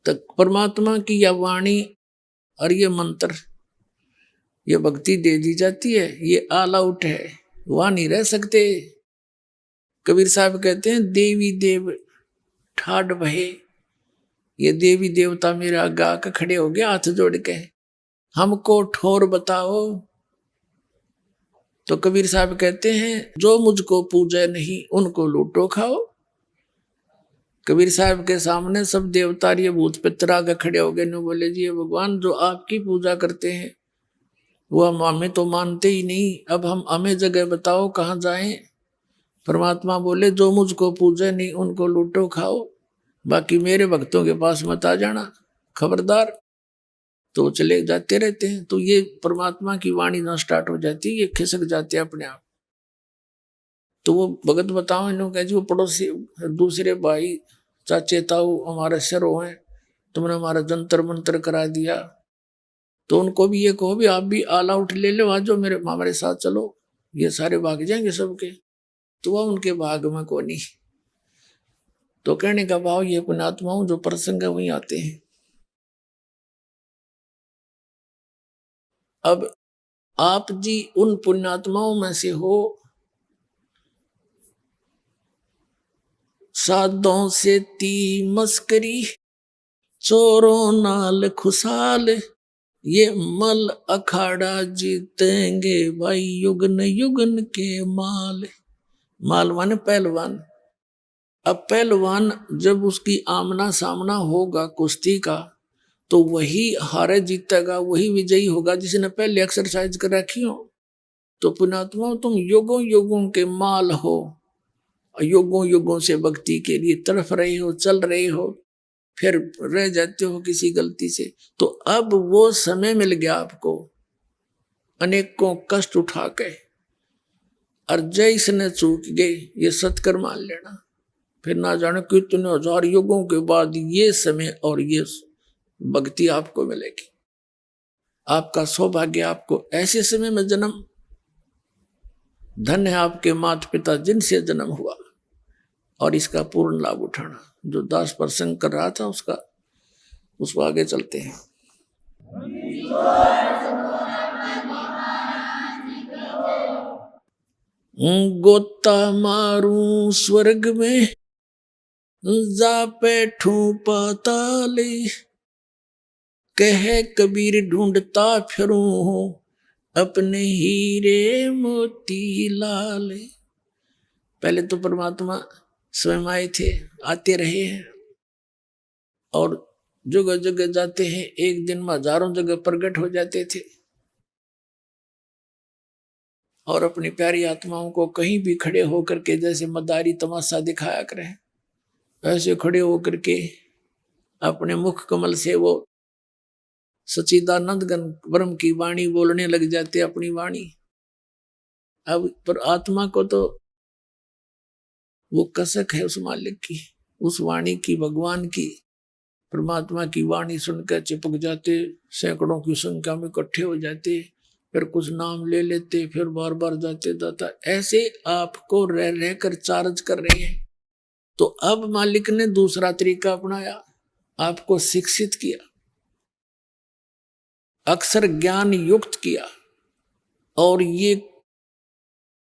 तो परमात्मा की यह वाणी और ये मंत्र, ये भक्ति दे दी जाती है, ये ऑल आउट है, वहां नहीं रह सकते। कबीर साहब कहते हैं देवी देव ठाड भये, ये देवी देवता मेरे आगे आकर खड़े हो गए हाथ जोड़ के, हमको ठोर बताओ। तो कबीर साहब कहते हैं जो मुझको पूजे नहीं उनको लूटो खाओ। कबीर साहब के सामने सब देवता ये भूत पितर आगे खड़े हो गए, ने बोले जी भगवान जो आपकी पूजा करते हैं वो हम हमें तो मानते ही नहीं, अब हम हमें जगह बताओ कहाँ जाएं। परमात्मा बोले जो मुझको पूजे नहीं उनको लूटो खाओ, बाकी मेरे भक्तों के पास मत आ जाना, खबरदार। तो चले जाते रहते हैं। तो ये परमात्मा की वाणी ना स्टार्ट हो जाती, ये खिसक जाते हैं अपने आप। तो वो भगत बताओ इन्हों कह जी वो पड़ोसी दूसरे भाई चाचे ताऊ हमारे शरो हैं, तुमने हमारा जंतर मंत्र करा दिया, तो उनको भी ये कहो भी आप भी ऑल आउट ले लो, आज जो मेरे हमारे साथ चलो, ये सारे भाग जाएंगे सबके। तो वह उनके भाग में को नहीं। तो कहने का भाव ये पुण्यात्माओं जो प्रसंग है वहीं आते हैं। अब आप जी उन पुण्यात्माओं में से हो, साधों से ती मस्करी चोरों नाल खुशाल, ये मल अखाड़ा जीतेंगे भाई युगन युगन के माल। माल माने पहलवान। अब पहलवान जब उसकी आमना सामना होगा कुश्ती का, तो वही हारे जीतेगा, वही विजयी होगा जिसने पहले एक्सरसाइज कर रखी हो। तो पुण्यात्मा तुम युगों युगों के माल हो, युगों युगों से भक्ति के लिए तड़फ रहे हो, चल रहे हो, फिर रह जाते हो किसी गलती से। तो अब वो समय मिल गया आपको, अनेकों कष्ट उठा के, और जैसने चूक गए ये सत्कर मान लेना, फिर ना जाने कितने हजार युगों के बाद ये समय और ये भक्ति आपको मिलेगी। आपका सौभाग्य, आपको ऐसे समय में जन्म, धन है आपके माता पिता जिनसे जन्म हुआ, और इसका पूर्ण लाभ उठाना। जो दास प्रसंग कर रहा था उसको आगे चलते हैं। गोता मारू स्वर्ग में जा बैठू पाताले, कह कबीर ढूंढता फिरूं अपने हीरे मोती लाल। पहले तो परमात्मा स्वयं आए थे, आते रहे हैं, और जगह जगह जाते हैं, एक दिन में हजारों जगह प्रकट हो जाते थे, और अपनी प्यारी आत्माओं को कहीं भी खड़े होकर के जैसे मदारी तमाशा दिखाया करें, ऐसे खड़े होकर के अपने मुख कमल से वो सच्चिदानंद घन ब्रह्म की वाणी बोलने लग जाते, अपनी वाणी। अब पर आत्मा को तो वो कसक है उस मालिक की, उस वाणी की, भगवान की, परमात्मा की वाणी सुनकर चिपक जाते, सैकड़ों की संख्या में इकट्ठे हो जाते, फिर कुछ नाम ले लेते, फिर बार बार जाते जाता, ऐसे आपको रह रह कर चार्ज कर रहे हैं। तो अब मालिक ने दूसरा तरीका अपनाया, आपको शिक्षित किया, अक्षर ज्ञान युक्त किया, और ये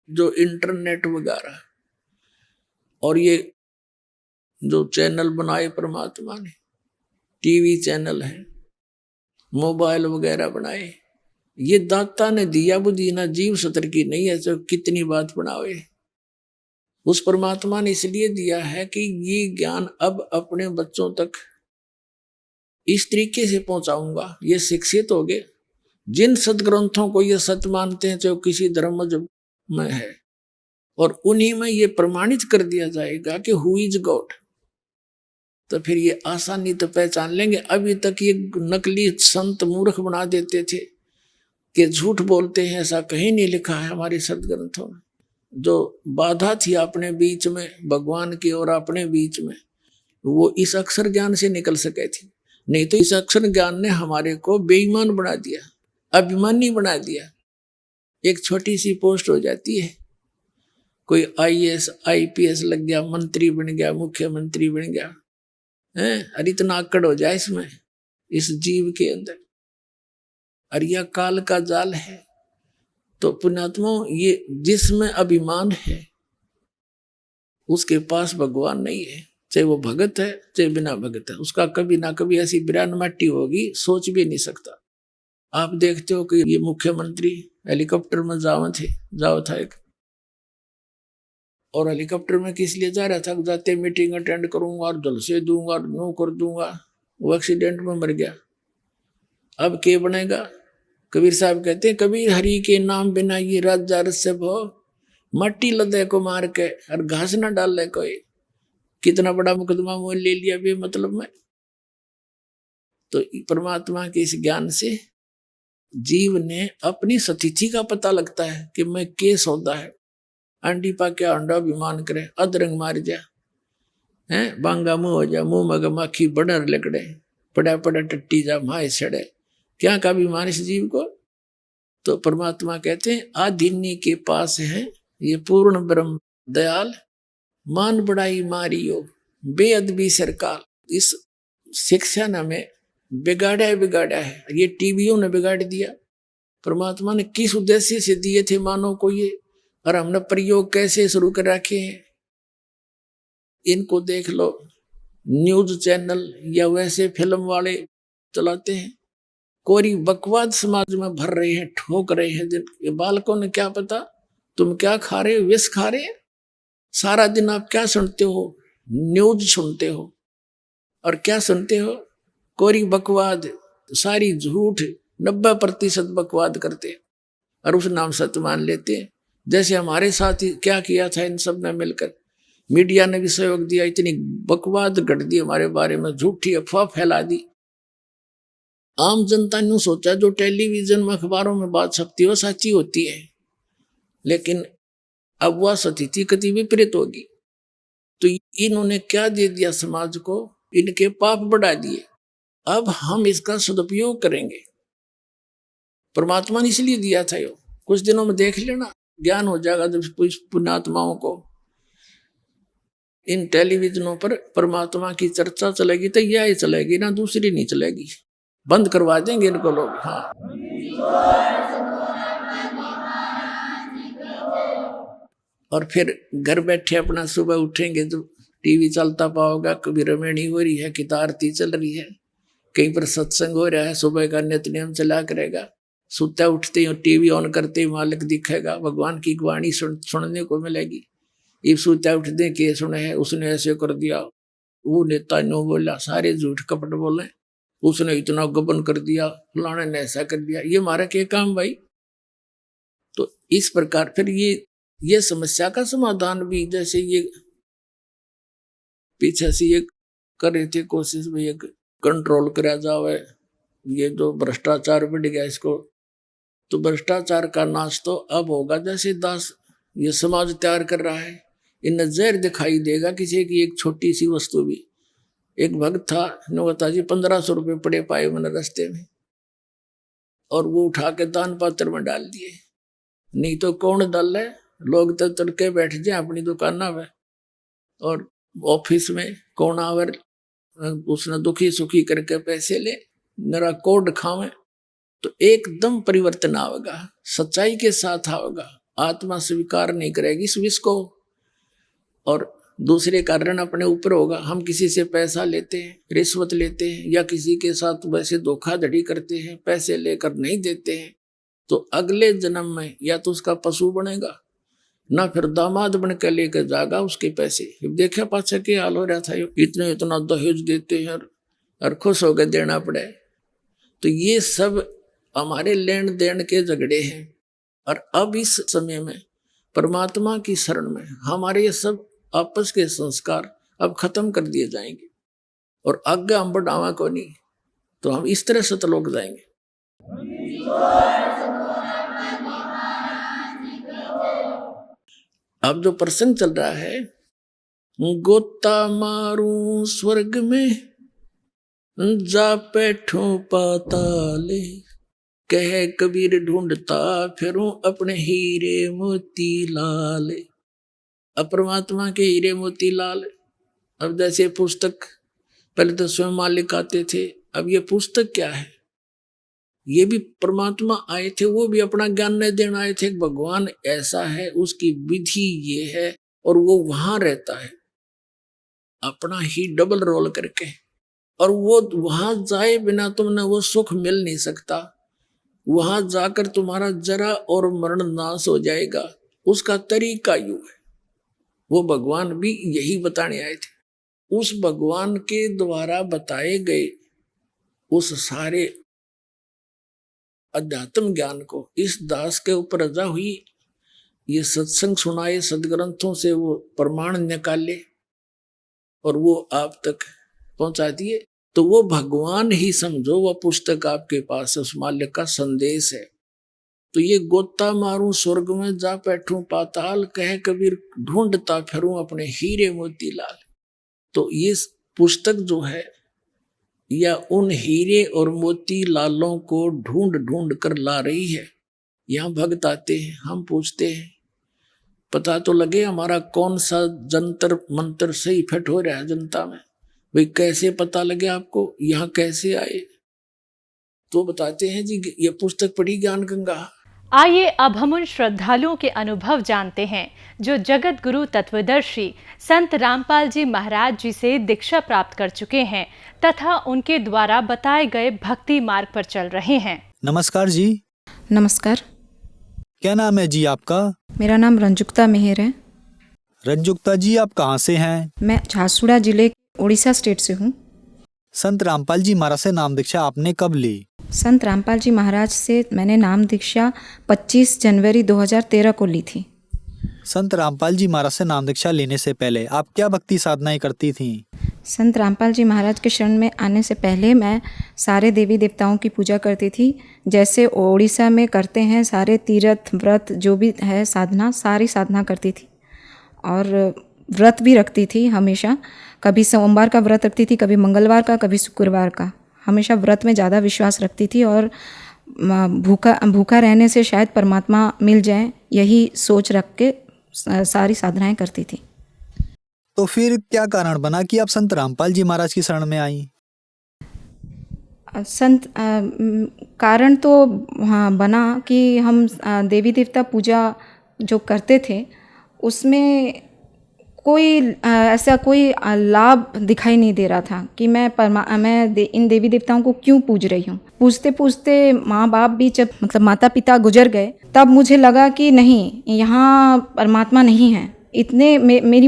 जो इंटरनेट वगैरह और ये जो चैनल बनाए परमात्मा ने, टीवी चैनल है, मोबाइल वगैरह बनाए, ये दाता ने दिया बुद्धि, ना जीव सतर की नहीं है जो कितनी बात बनावे। उस परमात्मा ने इसलिए दिया है कि ये ज्ञान अब अपने बच्चों तक इस तरीके से पहुंचाऊंगा, ये शिक्षित हो गए। जिन सदग्रंथों को ये सत्य मानते हैं जो किसी धर्म में है, और उन्हीं में ये प्रमाणित कर दिया जाएगा कि हु इज गॉड, तो फिर ये आसानी तो पहचान लेंगे। अभी तक ये नकली संत मूर्ख बना देते थे कि झूठ बोलते हैं, ऐसा कहीं नहीं लिखा है हमारे सदग्रंथों में। जो बाधा थी अपने बीच में भगवान की और अपने बीच में, वो इस अक्षर ज्ञान से निकल सके थी। नहीं तो इस अक्षर ज्ञान ने हमारे को बेईमान बना दिया, अभिमानी बना दिया। एक छोटी सी पोस्ट हो जाती है, कोई आईएएस आईपीएस लग गया, मंत्री बन गया, मुख्यमंत्री बन गया है, और इतना आकड़ हो जाए इसमें, इस जीव के अंदर। और यह काल का जाल है। तो पुण्यात्मा, ये जिसमें अभिमान है उसके पास भगवान नहीं है, चाहे वो भगत है चाहे बिना भगत है, उसका कभी ना कभी ऐसी बिरान मट्टी होगी, सोच भी नहीं सकता। आप देखते हो कि ये मुख्यमंत्री हेलीकॉप्टर में जाओ था एक, और हेलीकॉप्टर में किस लिए जा रहा था, जाते मीटिंग अटेंड करूंगा और जलसे दूंगा और नो कर दूंगा, वो एक्सीडेंट में मर गया। अब क्या बनेगा? कबीर साहब कहते हैं, कबीर हरि के नाम बिना ये राजा रस्य भो, मट्टी लदे को मार के और घास ना डाल ले कोई। कितना बड़ा मुकदमा मोल ले लिया भी मतलब में। तो परमात्मा के इस ज्ञान से जीव ने अपनी स्थिति का पता लगता है कि मैं के सौदा है। अंडी पा के अंडा अभिमान करे, अदरंग मार जा है, बांगा मुंह हो जा, मुंह मग माखी बडर लकड़े, पड़ा पड़ा टट्टी जा माए सड़े, क्या का अभिमान इस जीव को? तो परमात्मा कहते हैं, आदिन्य के पास है ये पूर्ण ब्रह्म दयाल, मान बढ़ाई मारियो बेअदबी सरकार। इस शिक्षा ने हमें बिगाड़ा है, ये टीवियों ने बिगाड़ दिया। परमात्मा ने किस उद्देश्य से दिए थे मानव को ये, और हमने प्रयोग कैसे शुरू कर रखे हैं। इनको देख लो, न्यूज चैनल या वैसे फिल्म वाले चलाते हैं, कोरी बकवाद समाज में भर रहे हैं, ठोक रहे हैं। जिन बालकों ने क्या पता तुम क्या खा रहे हो, विष खा रहे हैं। सारा दिन आप क्या सुनते हो? न्यूज सुनते हो, और क्या सुनते हो? कोरी बकवाद, सारी झूठ, 90% बकवाद करते हैं और उस नाम सत्य मान लेते हैं। जैसे हमारे साथ ही क्या किया था इन सब ने मिलकर, मीडिया ने भी सहयोग दिया, इतनी बकवाद गढ़ दी हमारे बारे में, झूठी अफवाह फैला दी। आम जनता ने सोचा जो टेलीविजन में अखबारों में बात छपती है वो सच्ची होती है, लेकिन अब वह स्थिति कति विपरीत होगी। तो इन्होंने क्या दे दिया समाज को? इनके पाप बढ़ा दिए। अब हम इसका सदुपयोग करेंगे। परमात्मा ने इसलिए दिया था यो, कुछ दिनों में देख लेना, ज्ञान हो जाएगा जब पुण्यात्माओं को। इन टेलीविजनों पर परमात्मा की चर्चा चलेगी तो यह चलेगी ना, दूसरी नहीं चलेगी। बंद करवा देंगे इनको लोग। हाँ, और फिर घर बैठे अपना सुबह उठेंगे तो टीवी चलता पाओगा, कभी रमेणी हो रही है, किता आरती चल रही है, कहीं पर सत्संग हो रहा है, सुबह का नित्य नियम चला करेगा। सुता उठते ही टीवी ऑन करते ही मालिक दिखेगा, भगवान की वाणी सुनने को मिलेगी। ये सुता उठते के सुने है, उसने ऐसे कर दिया, वो नेता नो बोला, सारे झूठ कपट बोले, उसने इतना गबन कर दिया, फलाने ने ऐसा कर दिया। ये हमारा क्या काम भाई? तो इस प्रकार फिर ये समस्या का समाधान भी, जैसे ये पीछे से ये कर रहे थे कोशिश में ये कंट्रोल करा जाए, ये जो भ्रष्टाचार बढ़ गया इसको, तो भ्रष्टाचार का नाश तो अब होगा जैसे दास ये समाज तैयार कर रहा है। इन्हें जहर दिखाई देगा किसी की एक छोटी सी वस्तु भी। एक भक्त था, नवता जी 1500 रुपये पड़े पाए मैंने रास्ते में, और वो उठा के दान पात्र में डाल दिए। नहीं तो कौन डाल है? लोग तो तड़के बैठ जाए अपनी दुकाना में और ऑफिस में, कौन आवर उसने दुखी सुखी करके पैसे ले, मेरा कोड खावे। तो एकदम परिवर्तन आवेगा, सच्चाई के साथ आवेगा। आत्मा स्वीकार नहीं करेगी इस विष को, और दूसरे कारण अपने ऊपर होगा। हम किसी से पैसा लेते हैं, रिश्वत लेते हैं, या किसी के साथ वैसे धोखाधड़ी करते हैं, पैसे लेकर नहीं देते हैं, तो अगले जन्म में या तो उसका पशु बनेगा, ना फिर दामाद बन के लेकर जाएगा उसके पैसे। देखा पाछे के हाल हो रहा था, इतना दहेज देते हैं और खुश होकर देना पड़े। तो ये सब हमारे लेन देन के झगड़े हैं। और अब इस समय में परमात्मा की शरण में हमारे ये सब आपस के संस्कार अब खत्म कर दिए जाएंगे, और आगे हम बढ़ावा को नहीं, तो हम इस तरह से तलोक जाएंगे। अब जो प्रसंग चल रहा है, गोता मारू स्वर्ग में जा बैठूं पाताले, कह कबीर ढूंढता फिरूं अपने हीरे मोती लाल। अब परमात्मा के हीरे मोती लाल, अब जैसे पुस्तक पहले तो स्वयं मालिक आते थे, अब ये पुस्तक क्या है? ये भी परमात्मा आए थे, वो भी अपना ज्ञान नहीं देना आए थे। भगवान ऐसा है, उसकी विधि ये है, और वो वहां रहता है अपना ही डबल रोल करके, और वो वहां जाए बिना तुमने वो सुख मिल नहीं सकता। वहां जाकर तुम्हारा जरा और मरण नाश हो जाएगा। उसका तरीका यूं है, वो भगवान भी यही बताने आए थे। उस भगवान के द्वारा बताए गए उस सारे अध्यात्म ज्ञान को इस दास के ऊपर रजा हुई। ये सत्संग सुनाए, सदग्रंथों से वो प्रमाण निकाले और वो आप तक पहुंचा दिए। तो वो भगवान ही समझो, वह पुस्तक आपके पास है, उस मालिक का संदेश है। तो ये गोता मारूं स्वर्ग में, जा बैठूं पाताल, कह कबीर ढूंढता फिरूं अपने हीरे मोती लाल। तो ये पुस्तक जो है, या उन हीरे और मोती लालों को ढूंढ ढूंढ कर ला रही है। यहाँ भक्त आते हैं, हम पूछते हैं पता तो लगे हमारा कौन सा जंतर मंत्र सही फिट हो रहा है जनता में। भाई कैसे पता लगे आपको, यहाँ कैसे आए? तो बताते हैं जी, ये पुस्तक पढ़ी ज्ञान गंगा। आइए अब हम उन श्रद्धालुओं के अनुभव जानते हैं जो जगत गुरु तत्वदर्शी संत रामपाल जी महाराज जी से दीक्षा प्राप्त कर चुके हैं तथा उनके द्वारा बताए गए भक्ति मार्ग पर चल रहे हैं। नमस्कार जी। नमस्कार। क्या नाम है जी आपका? मेरा नाम रंजुक्ता मेहर है। रंजुक्ता जी, आप कहाँ से हैं? मैं झारसुगुड़ा जिले उड़ीसा स्टेट से हूँ। संत रामपाल जी महाराज से नाम दीक्षा आपने कब ली? संत रामपाल जी महाराज से मैंने नाम दीक्षा 25 जनवरी 2013 को ली थी। संत रामपाल जी महाराज से नाम दीक्षा लेने से पहले आप क्या भक्ति साधनाएं करती थीं? संत रामपाल जी महाराज के शरण में आने से पहले मैं सारे देवी देवताओं की पूजा करती थी, जैसे ओडिशा में करते हैं सारे तीर्थ व्रत जो भी है साधना, सारी साधना करती थी। और व्रत भी रखती थी हमेशा, कभी सोमवार का व्रत रखती थी, कभी मंगलवार का, कभी शुक्रवार का। हमेशा व्रत में ज़्यादा विश्वास रखती थी और भूखा रहने से शायद परमात्मा मिल जाए, यही सोच रख के सारी साधनाएं करती थी। तो फिर क्या कारण बना कि आप संत रामपाल जी महाराज की शरण में आई? कारण तो हाँ बना कि हम देवी देवता पूजा जो करते थे उसमें कोई ऐसा कोई लाभ दिखाई नहीं दे रहा था कि मैं इन देवी देवताओं को क्यों पूज रही हूँ। पूजते पूजते माँ बाप भी जब मतलब माता पिता गुजर गए, तब मुझे लगा कि नहीं, यहाँ परमात्मा नहीं है। इतने मेरी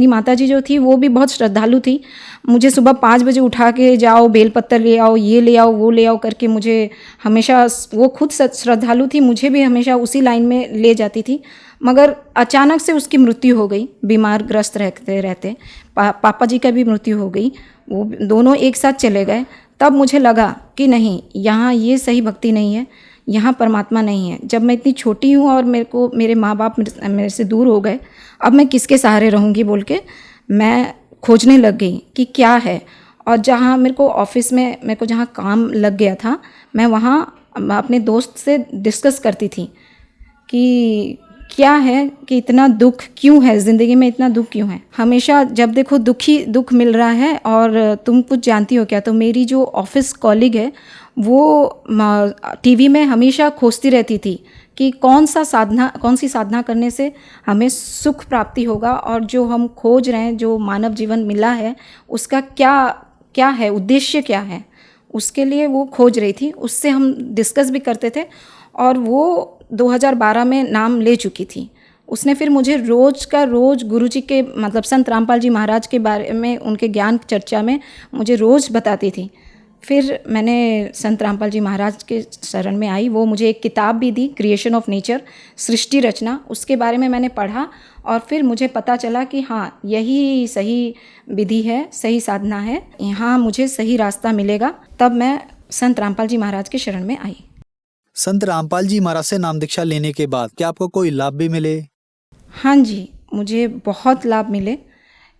माता जी जो थी वो भी बहुत श्रद्धालु थी। मुझे सुबह 5 बजे उठा के जाओ, बेलपत्तर ले आओ, ये ले आओ, वो ले आओ करके मुझे हमेशा, वो खुद श्रद्धालु थी, मुझे भी हमेशा उसी लाइन में ले जाती थी। मगर अचानक से उसकी मृत्यु हो गई, बीमार ग्रस्त रहते रहते। पापा जी का भी मृत्यु हो गई, वो दोनों एक साथ चले गए। तब मुझे लगा कि नहीं, यहाँ ये सही भक्ति नहीं है, यहाँ परमात्मा नहीं है। जब मैं इतनी छोटी हूँ और मेरे माँ बाप मेरे से दूर हो गए, अब मैं किसके सहारे रहूँगी बोल के मैं खोजने लग गई कि क्या है। और जहाँ मेरे को ऑफिस में मेरे को जहाँ काम लग गया था, मैं वहाँ अपने दोस्त से डिस्कस करती थी कि क्या है, कि इतना दुख क्यों है ज़िंदगी में, इतना दुख क्यों है। हमेशा जब देखो दुख मिल रहा है। और तुम कुछ जानती हो क्या? तो मेरी जो ऑफिस कॉलीग है वो टीवी में हमेशा खोजती रहती थी कि कौन सी साधना करने से हमें सुख प्राप्ति होगा, और जो हम खोज रहे हैं, जो मानव जीवन मिला है, उसका क्या है, उद्देश्य क्या है, उसके लिए वो खोज रही थी। उससे हम डिस्कस भी करते थे। और वो 2012 में नाम ले चुकी थी। उसने फिर मुझे रोज़ गुरुजी के मतलब संत रामपाल जी महाराज के बारे में, उनके ज्ञान चर्चा में मुझे रोज़ बताती थी। फिर मैंने संत रामपाल जी महाराज के शरण में आई। वो मुझे एक किताब भी दी, क्रिएशन ऑफ नेचर, सृष्टि रचना, उसके बारे में मैंने पढ़ा। और फिर मुझे पता चला कि हाँ, यही सही विधि है, सही साधना है, यहाँ मुझे सही रास्ता मिलेगा। तब मैं संत रामपाल जी महाराज के शरण में आई। संत रामपाल जी महाराज से नाम दीक्षा लेने के बाद क्या आपको कोई लाभ भी मिले? हाँ जी, मुझे बहुत लाभ मिले।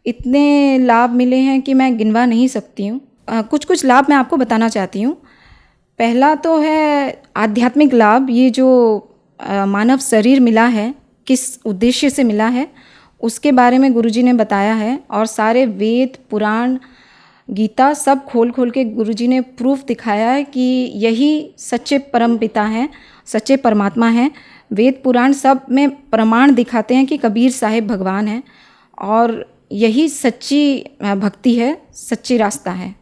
इतने लाभ मिले हैं कि मैं गिनवा नहीं सकती हूँ। कुछ कुछ लाभ मैं आपको बताना चाहती हूँ। पहला तो है आध्यात्मिक लाभ। ये जो मानव शरीर मिला है, किस उद्देश्य से मिला है, उसके बारे में गुरुजी ने बताया है। और सारे वेद, पुराण, गीता सब खोल खोल के गुरुजी ने प्रूफ दिखाया है कि यही सच्चे परम पिता हैं, सच्चे परमात्मा हैं। वेद पुराण सब में प्रमाण दिखाते हैं कि कबीर साहिब भगवान हैं और यही सच्ची भक्ति है, सच्ची रास्ता है।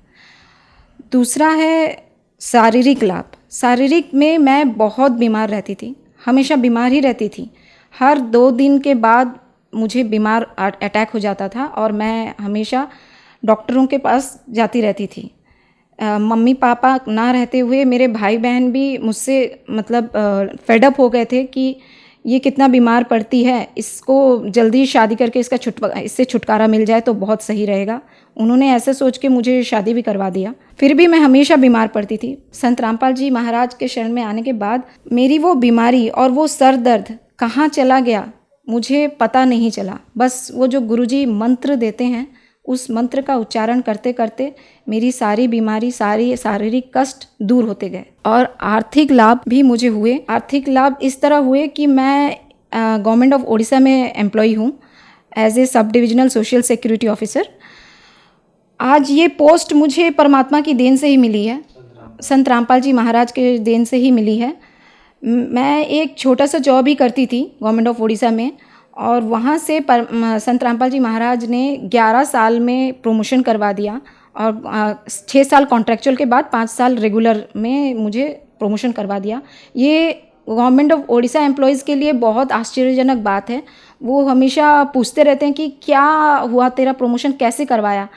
दूसरा है शारीरिक लाभ। शारीरिक में मैं बहुत बीमार रहती थी, हमेशा बीमार ही रहती थी। हर 2 दिन के बाद मुझे बीमार अटैक हो जाता था और मैं हमेशा डॉक्टरों के पास जाती रहती थी। मम्मी पापा ना रहते हुए मेरे भाई बहन भी मुझसे मतलब फेडअप हो गए थे कि ये कितना बीमार पड़ती है, इसको जल्दी शादी करके इससे छुटकारा मिल जाए तो बहुत सही रहेगा। उन्होंने ऐसे सोच के मुझे शादी भी करवा दिया। फिर भी मैं हमेशा बीमार पड़ती थी। संत रामपाल जी महाराज के शरण में आने के बाद मेरी वो बीमारी और वो सर दर्द कहाँ चला गया मुझे पता नहीं चला। बस वो जो गुरुजी मंत्र देते हैं, उस मंत्र का उच्चारण करते करते मेरी सारी बीमारी, सारी शारीरिक कष्ट दूर होते गए। और आर्थिक लाभ भी मुझे हुए। आर्थिक लाभ इस तरह हुए कि मैं गवर्नमेंट ऑफ ओडिशा में एम्प्लॉय हूँ as a sub divisional social security officer. आज ये पोस्ट मुझे परमात्मा की देन से ही मिली है, संत रामपाल जी महाराज के देन से ही मिली है। मैं एक छोटा सा जॉब ही करती थी गवर्नमेंट ऑफ ओडिशा में और वहाँ से संत रामपाल जी महाराज ने 11 साल में प्रमोशन करवा दिया और 6 साल कॉन्ट्रेक्चुअल के बाद 5 साल रेगुलर में मुझे प्रमोशन करवा दिया। ये गवर्नमेंट ऑफ ओडिशा एम्प्लॉयज़ के लिए बहुत आश्चर्यजनक बात है। वो हमेशा पूछते रहते हैं कि क्या हुआ, तेरा प्रमोशन कैसे करवाया,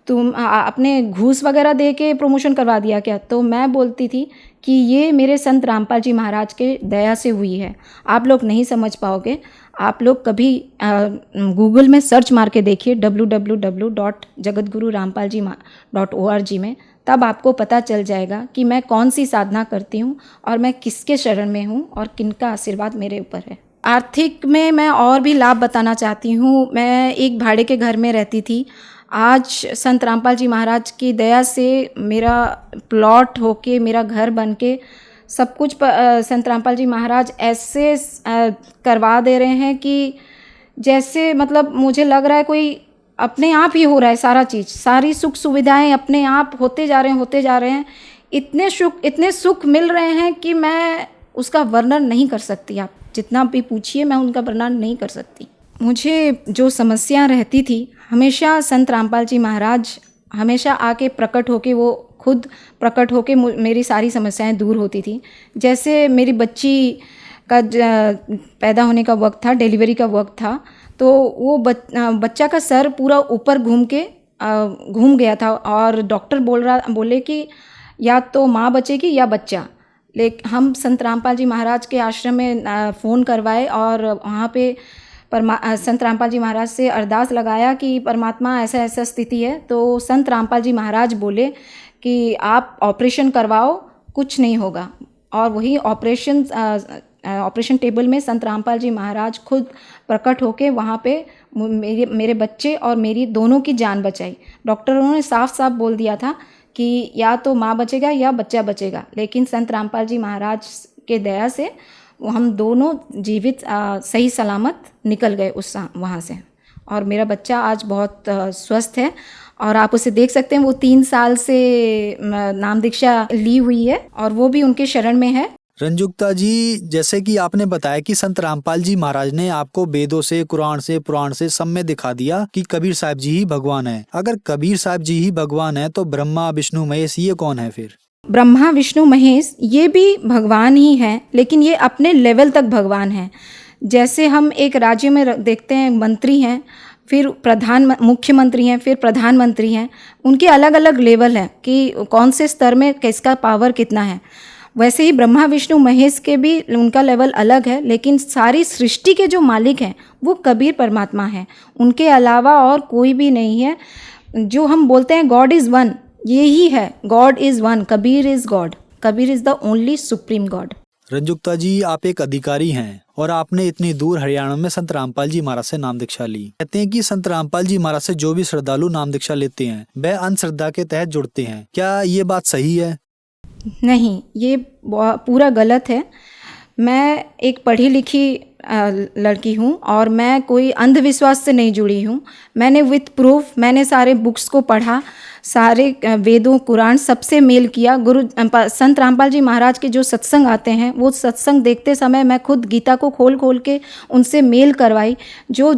तुम अपने घूस वगैरह दे के प्रमोशन करवा दिया क्या? तो मैं बोलती थी कि ये मेरे संत रामपाल जी महाराज के दया से हुई है। आप लोग नहीं समझ पाओगे। आप लोग कभी गूगल में सर्च मार के देखिए www.jagatgururampalji.org में, तब आपको पता चल जाएगा कि मैं कौन सी साधना करती हूँ और मैं किसके शरण में हूँ और किनका आशीर्वाद मेरे ऊपर है। आर्थिक में मैं और भी लाभ बताना चाहती हूँ। मैं एक भाड़े के घर में रहती थी। आज संत रामपाल जी महाराज की दया से मेरा प्लॉट होके, मेरा घर बन के, सब कुछ संत रामपाल जी महाराज ऐसे करवा दे रहे हैं कि जैसे मतलब मुझे लग रहा है कोई अपने आप ही हो रहा है। सारा चीज़, सारी सुख सुविधाएं अपने आप होते जा रहे हैं। इतने सुख मिल रहे हैं कि मैं उसका वर्णन नहीं कर सकती। आप जितना भी पूछिए, मैं उनका वर्णन नहीं कर सकती। मुझे जो समस्या रहती थी, हमेशा संत रामपाल जी महाराज हमेशा आके प्रकट होके, वो खुद प्रकट होके मेरी सारी समस्याएं दूर होती थी। जैसे मेरी बच्ची का पैदा होने का वक्त था, डिलीवरी का वक्त था, तो वो बच्चा का सर पूरा ऊपर घूम गया था और डॉक्टर बोले कि या तो माँ बचेगी या बच्चा। लेकिन हम संत रामपाल जी महाराज के आश्रम में फ़ोन करवाए और वहाँ पे संत रामपाल जी महाराज से अरदास लगाया कि परमात्मा ऐसा ऐसा स्थिति है। तो संत रामपाल जी महाराज बोले कि आप ऑपरेशन करवाओ, कुछ नहीं होगा। और वही ऑपरेशन टेबल में संत रामपाल जी महाराज खुद प्रकट होके वहाँ पे मेरे बच्चे और मेरी दोनों की जान बचाई। डॉक्टरों ने साफ साफ बोल दिया था कि या तो माँ बचेगा या बच्चा बचेगा, लेकिन संत रामपाल जी महाराज के दया से हम दोनों जीवित सही सलामत निकल गए वहाँ से। और मेरा बच्चा आज बहुत स्वस्थ है और आप उसे देख सकते हैं। वो 3 साल से नाम दीक्षा ली हुई है और वो भी उनके शरण में है। रंजुक्ता जी, जैसे कि आपने बताया कि संत रामपाल जी महाराज ने आपको वेदों से, कुरान से, पुराण से सब में दिखा दिया कि कबीर साहब जी ही भगवान है। अगर कबीर साहब जी ही भगवान है तो ब्रह्मा विष्णु महेश ये कौन है फिर? ब्रह्मा विष्णु महेश ये भी भगवान ही हैं, लेकिन ये अपने लेवल तक भगवान हैं। जैसे हम एक राज्य में देखते हैं मंत्री हैं, फिर मुख्यमंत्री हैं, फिर प्रधानमंत्री हैं। उनके अलग अलग लेवल हैं कि कौन से स्तर में किसका पावर कितना है। वैसे ही ब्रह्मा विष्णु महेश के भी उनका लेवल अलग है, लेकिन सारी सृष्टि के जो मालिक हैं वो कबीर परमात्मा हैं। उनके अलावा और कोई भी नहीं है। जो हम बोलते हैं गॉड इज़ वन, ये ही है। God is one, Kabir is God, Kabir is the only supreme God. Ranjukta ji, आप एक अधिकारी हैं और आपने इतनी दूर हरियाणा में संत रामपाल जी महाराज से नाम दीक्षा ली। कहते हैं कि संत रामपाल जी महाराज से जो भी श्रद्धालु नाम दीक्षा लेते हैं वह अंधश्रद्धा के तहत जुड़ते हैं, क्या ये बात सही है? नहीं, ये पूरा गलत है। मैं एक पढ़ी लिखी लड़की हूँ और मैं कोई अंधविश्वास से नहीं जुड़ी हूँ। मैंने विथ प्रूफ, मैंने सारे बुक्स को पढ़ा, सारे वेदों कुरान सबसे मेल किया। संत रामपाल जी महाराज के जो सत्संग आते हैं वो सत्संग देखते समय मैं खुद गीता को खोल खोल के उनसे मेल करवाई। जो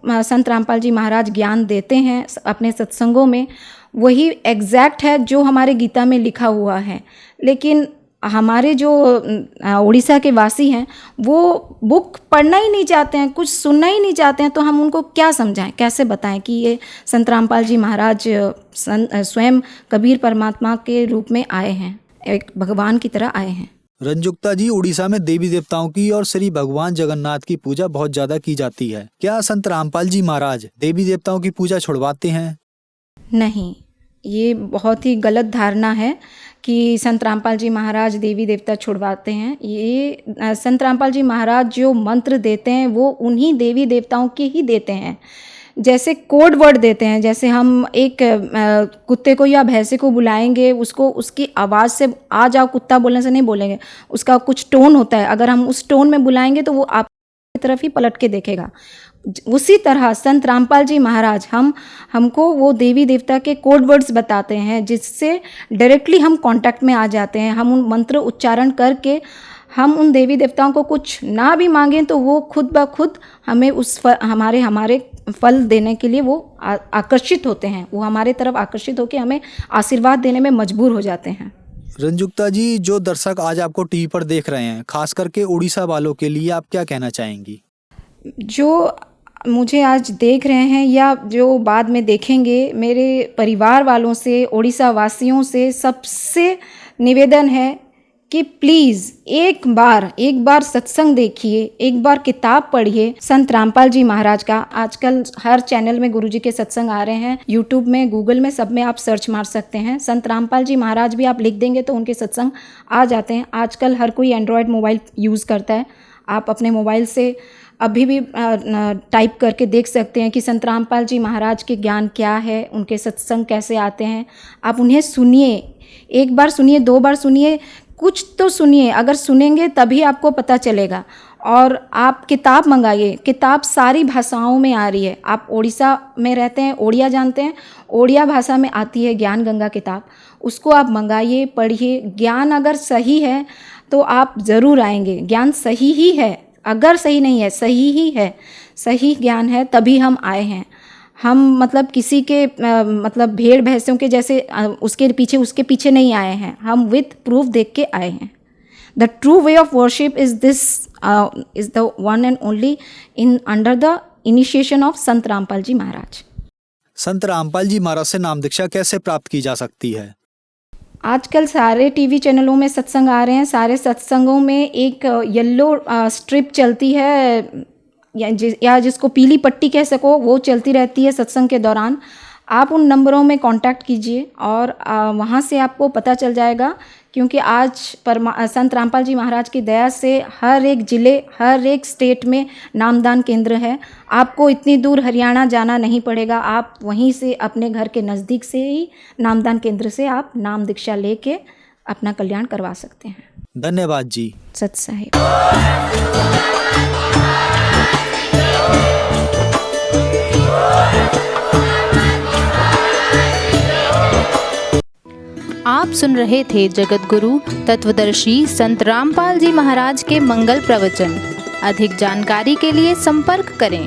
संत रामपाल जी महाराज ज्ञान देते हैं अपने सत्संगों में वही एग्जैक्ट है जो हमारे गीता में लिखा हुआ है। लेकिन हमारे जो उड़ीसा के वासी हैं वो बुक पढ़ना ही नहीं चाहते हैं, कुछ सुनना ही नहीं चाहते हैं, तो हम उनको क्या समझाएं, कैसे बताएं कि ये संत रामपाल जी महाराज स्वयं कबीर परमात्मा के रूप में आए हैं, एक भगवान की तरह आए हैं। रंजुक्ता जी, उड़ीसा में देवी देवताओं की और श्री भगवान जगन्नाथ की पूजा बहुत ज्यादा की जाती है। क्या संत रामपाल जी महाराज देवी देवताओं की पूजा छुड़वाते हैं? नहीं, ये बहुत ही गलत धारणा है कि संत रामपाल जी महाराज देवी देवता छुड़वाते हैं। ये संत रामपाल जी महाराज जो मंत्र देते हैं वो उन्हीं देवी देवताओं के ही देते हैं। जैसे कोड वर्ड देते हैं, जैसे हम एक कुत्ते को या भैंसे को बुलाएंगे, उसको उसकी आवाज़ से आ जाओ कुत्ता बोलने से नहीं बोलेंगे, उसका कुछ टोन होता है। अगर हम उस टोन में बुलाएंगे तो वो आपकी तरफ ही पलट के देखेगा। उसी तरह संत रामपाल जी महाराज हमको वो देवी देवता के कोड वर्ड्स बताते हैं जिससे डायरेक्टली हम कांटेक्ट में आ जाते हैं। हम उन मंत्र उच्चारण करके हम उन देवी देवताओं को कुछ ना भी मांगें तो वो खुद ब खुद हमें हमारे फल देने के लिए वो आकर्षित होते हैं। वो हमारे तरफ आकर्षित होकर हमें आशीर्वाद देने में मजबूर हो जाते हैं। रंजुक्ता जी, जो दर्शक आज आपको टीवी पर देख रहे हैं, खास करके उड़ीसा वालों के लिए आप क्या कहना चाहेंगी? जो मुझे आज देख रहे हैं या जो बाद में देखेंगे, मेरे परिवार वालों से, उड़ीसा वासियों से सबसे निवेदन है कि प्लीज़ एक बार सत्संग देखिए, एक बार किताब पढ़िए संत रामपाल जी महाराज का। आजकल हर चैनल में गुरुजी के सत्संग आ रहे हैं, यूट्यूब में, गूगल में, सब में आप सर्च मार सकते हैं। संत रामपाल जी महाराज भी आप लिख देंगे तो उनके सत्संग आ जाते हैं। आजकल हर कोई एंड्रॉयड मोबाइल यूज़ करता है। आप अपने मोबाइल से अभी भी टाइप करके देख सकते हैं कि संत रामपाल जी महाराज के ज्ञान क्या है, उनके सत्संग कैसे आते हैं। आप उन्हें सुनिए, एक बार सुनिए, 2 बार सुनिए, कुछ तो सुनिए। अगर सुनेंगे तभी आपको पता चलेगा। और आप किताब मंगाइए, किताब सारी भाषाओं में आ रही है। आप उड़ीसा में रहते हैं, ओडिया जानते हैं, ओडिया भाषा में आती है ज्ञान गंगा किताब, उसको आप मंगाइए, पढ़िए। ज्ञान अगर सही है तो आप ज़रूर आएंगे। ज्ञान सही ही है, अगर सही नहीं है, सही ही है, सही ज्ञान है, तभी हम आए हैं। हम मतलब किसी के मतलब भेड़ भैंसों के जैसे उसके पीछे नहीं आए हैं। हम विथ प्रूफ देख के आए हैं। The true way of worship is this is the one and only in under the initiation of संत रामपाल जी महाराज। संत रामपाल जी महाराज से नाम दीक्षा कैसे प्राप्त की जा सकती है? आजकल सारे टीवी चैनलों में सत्संग आ रहे हैं। सारे सत्संगों में एक येलो स्ट्रिप चलती है या जिसको पीली पट्टी कह सको, वो चलती रहती है सत्संग के दौरान। आप उन नंबरों में कांटेक्ट कीजिए और वहाँ से आपको पता चल जाएगा। क्योंकि आज संत रामपाल जी महाराज की दया से हर एक ज़िले, हर एक स्टेट में नामदान केंद्र है। आपको इतनी दूर हरियाणा जाना नहीं पड़ेगा। आप वहीं से अपने घर के नज़दीक से ही नामदान केंद्र से आप नाम दीक्षा लेके अपना कल्याण करवा सकते हैं। धन्यवाद जी। सत साहिब। आप सुन रहे थे जगत गुरु तत्वदर्शी संत रामपाल जी महाराज के मंगल प्रवचन। अधिक जानकारी के लिए संपर्क करें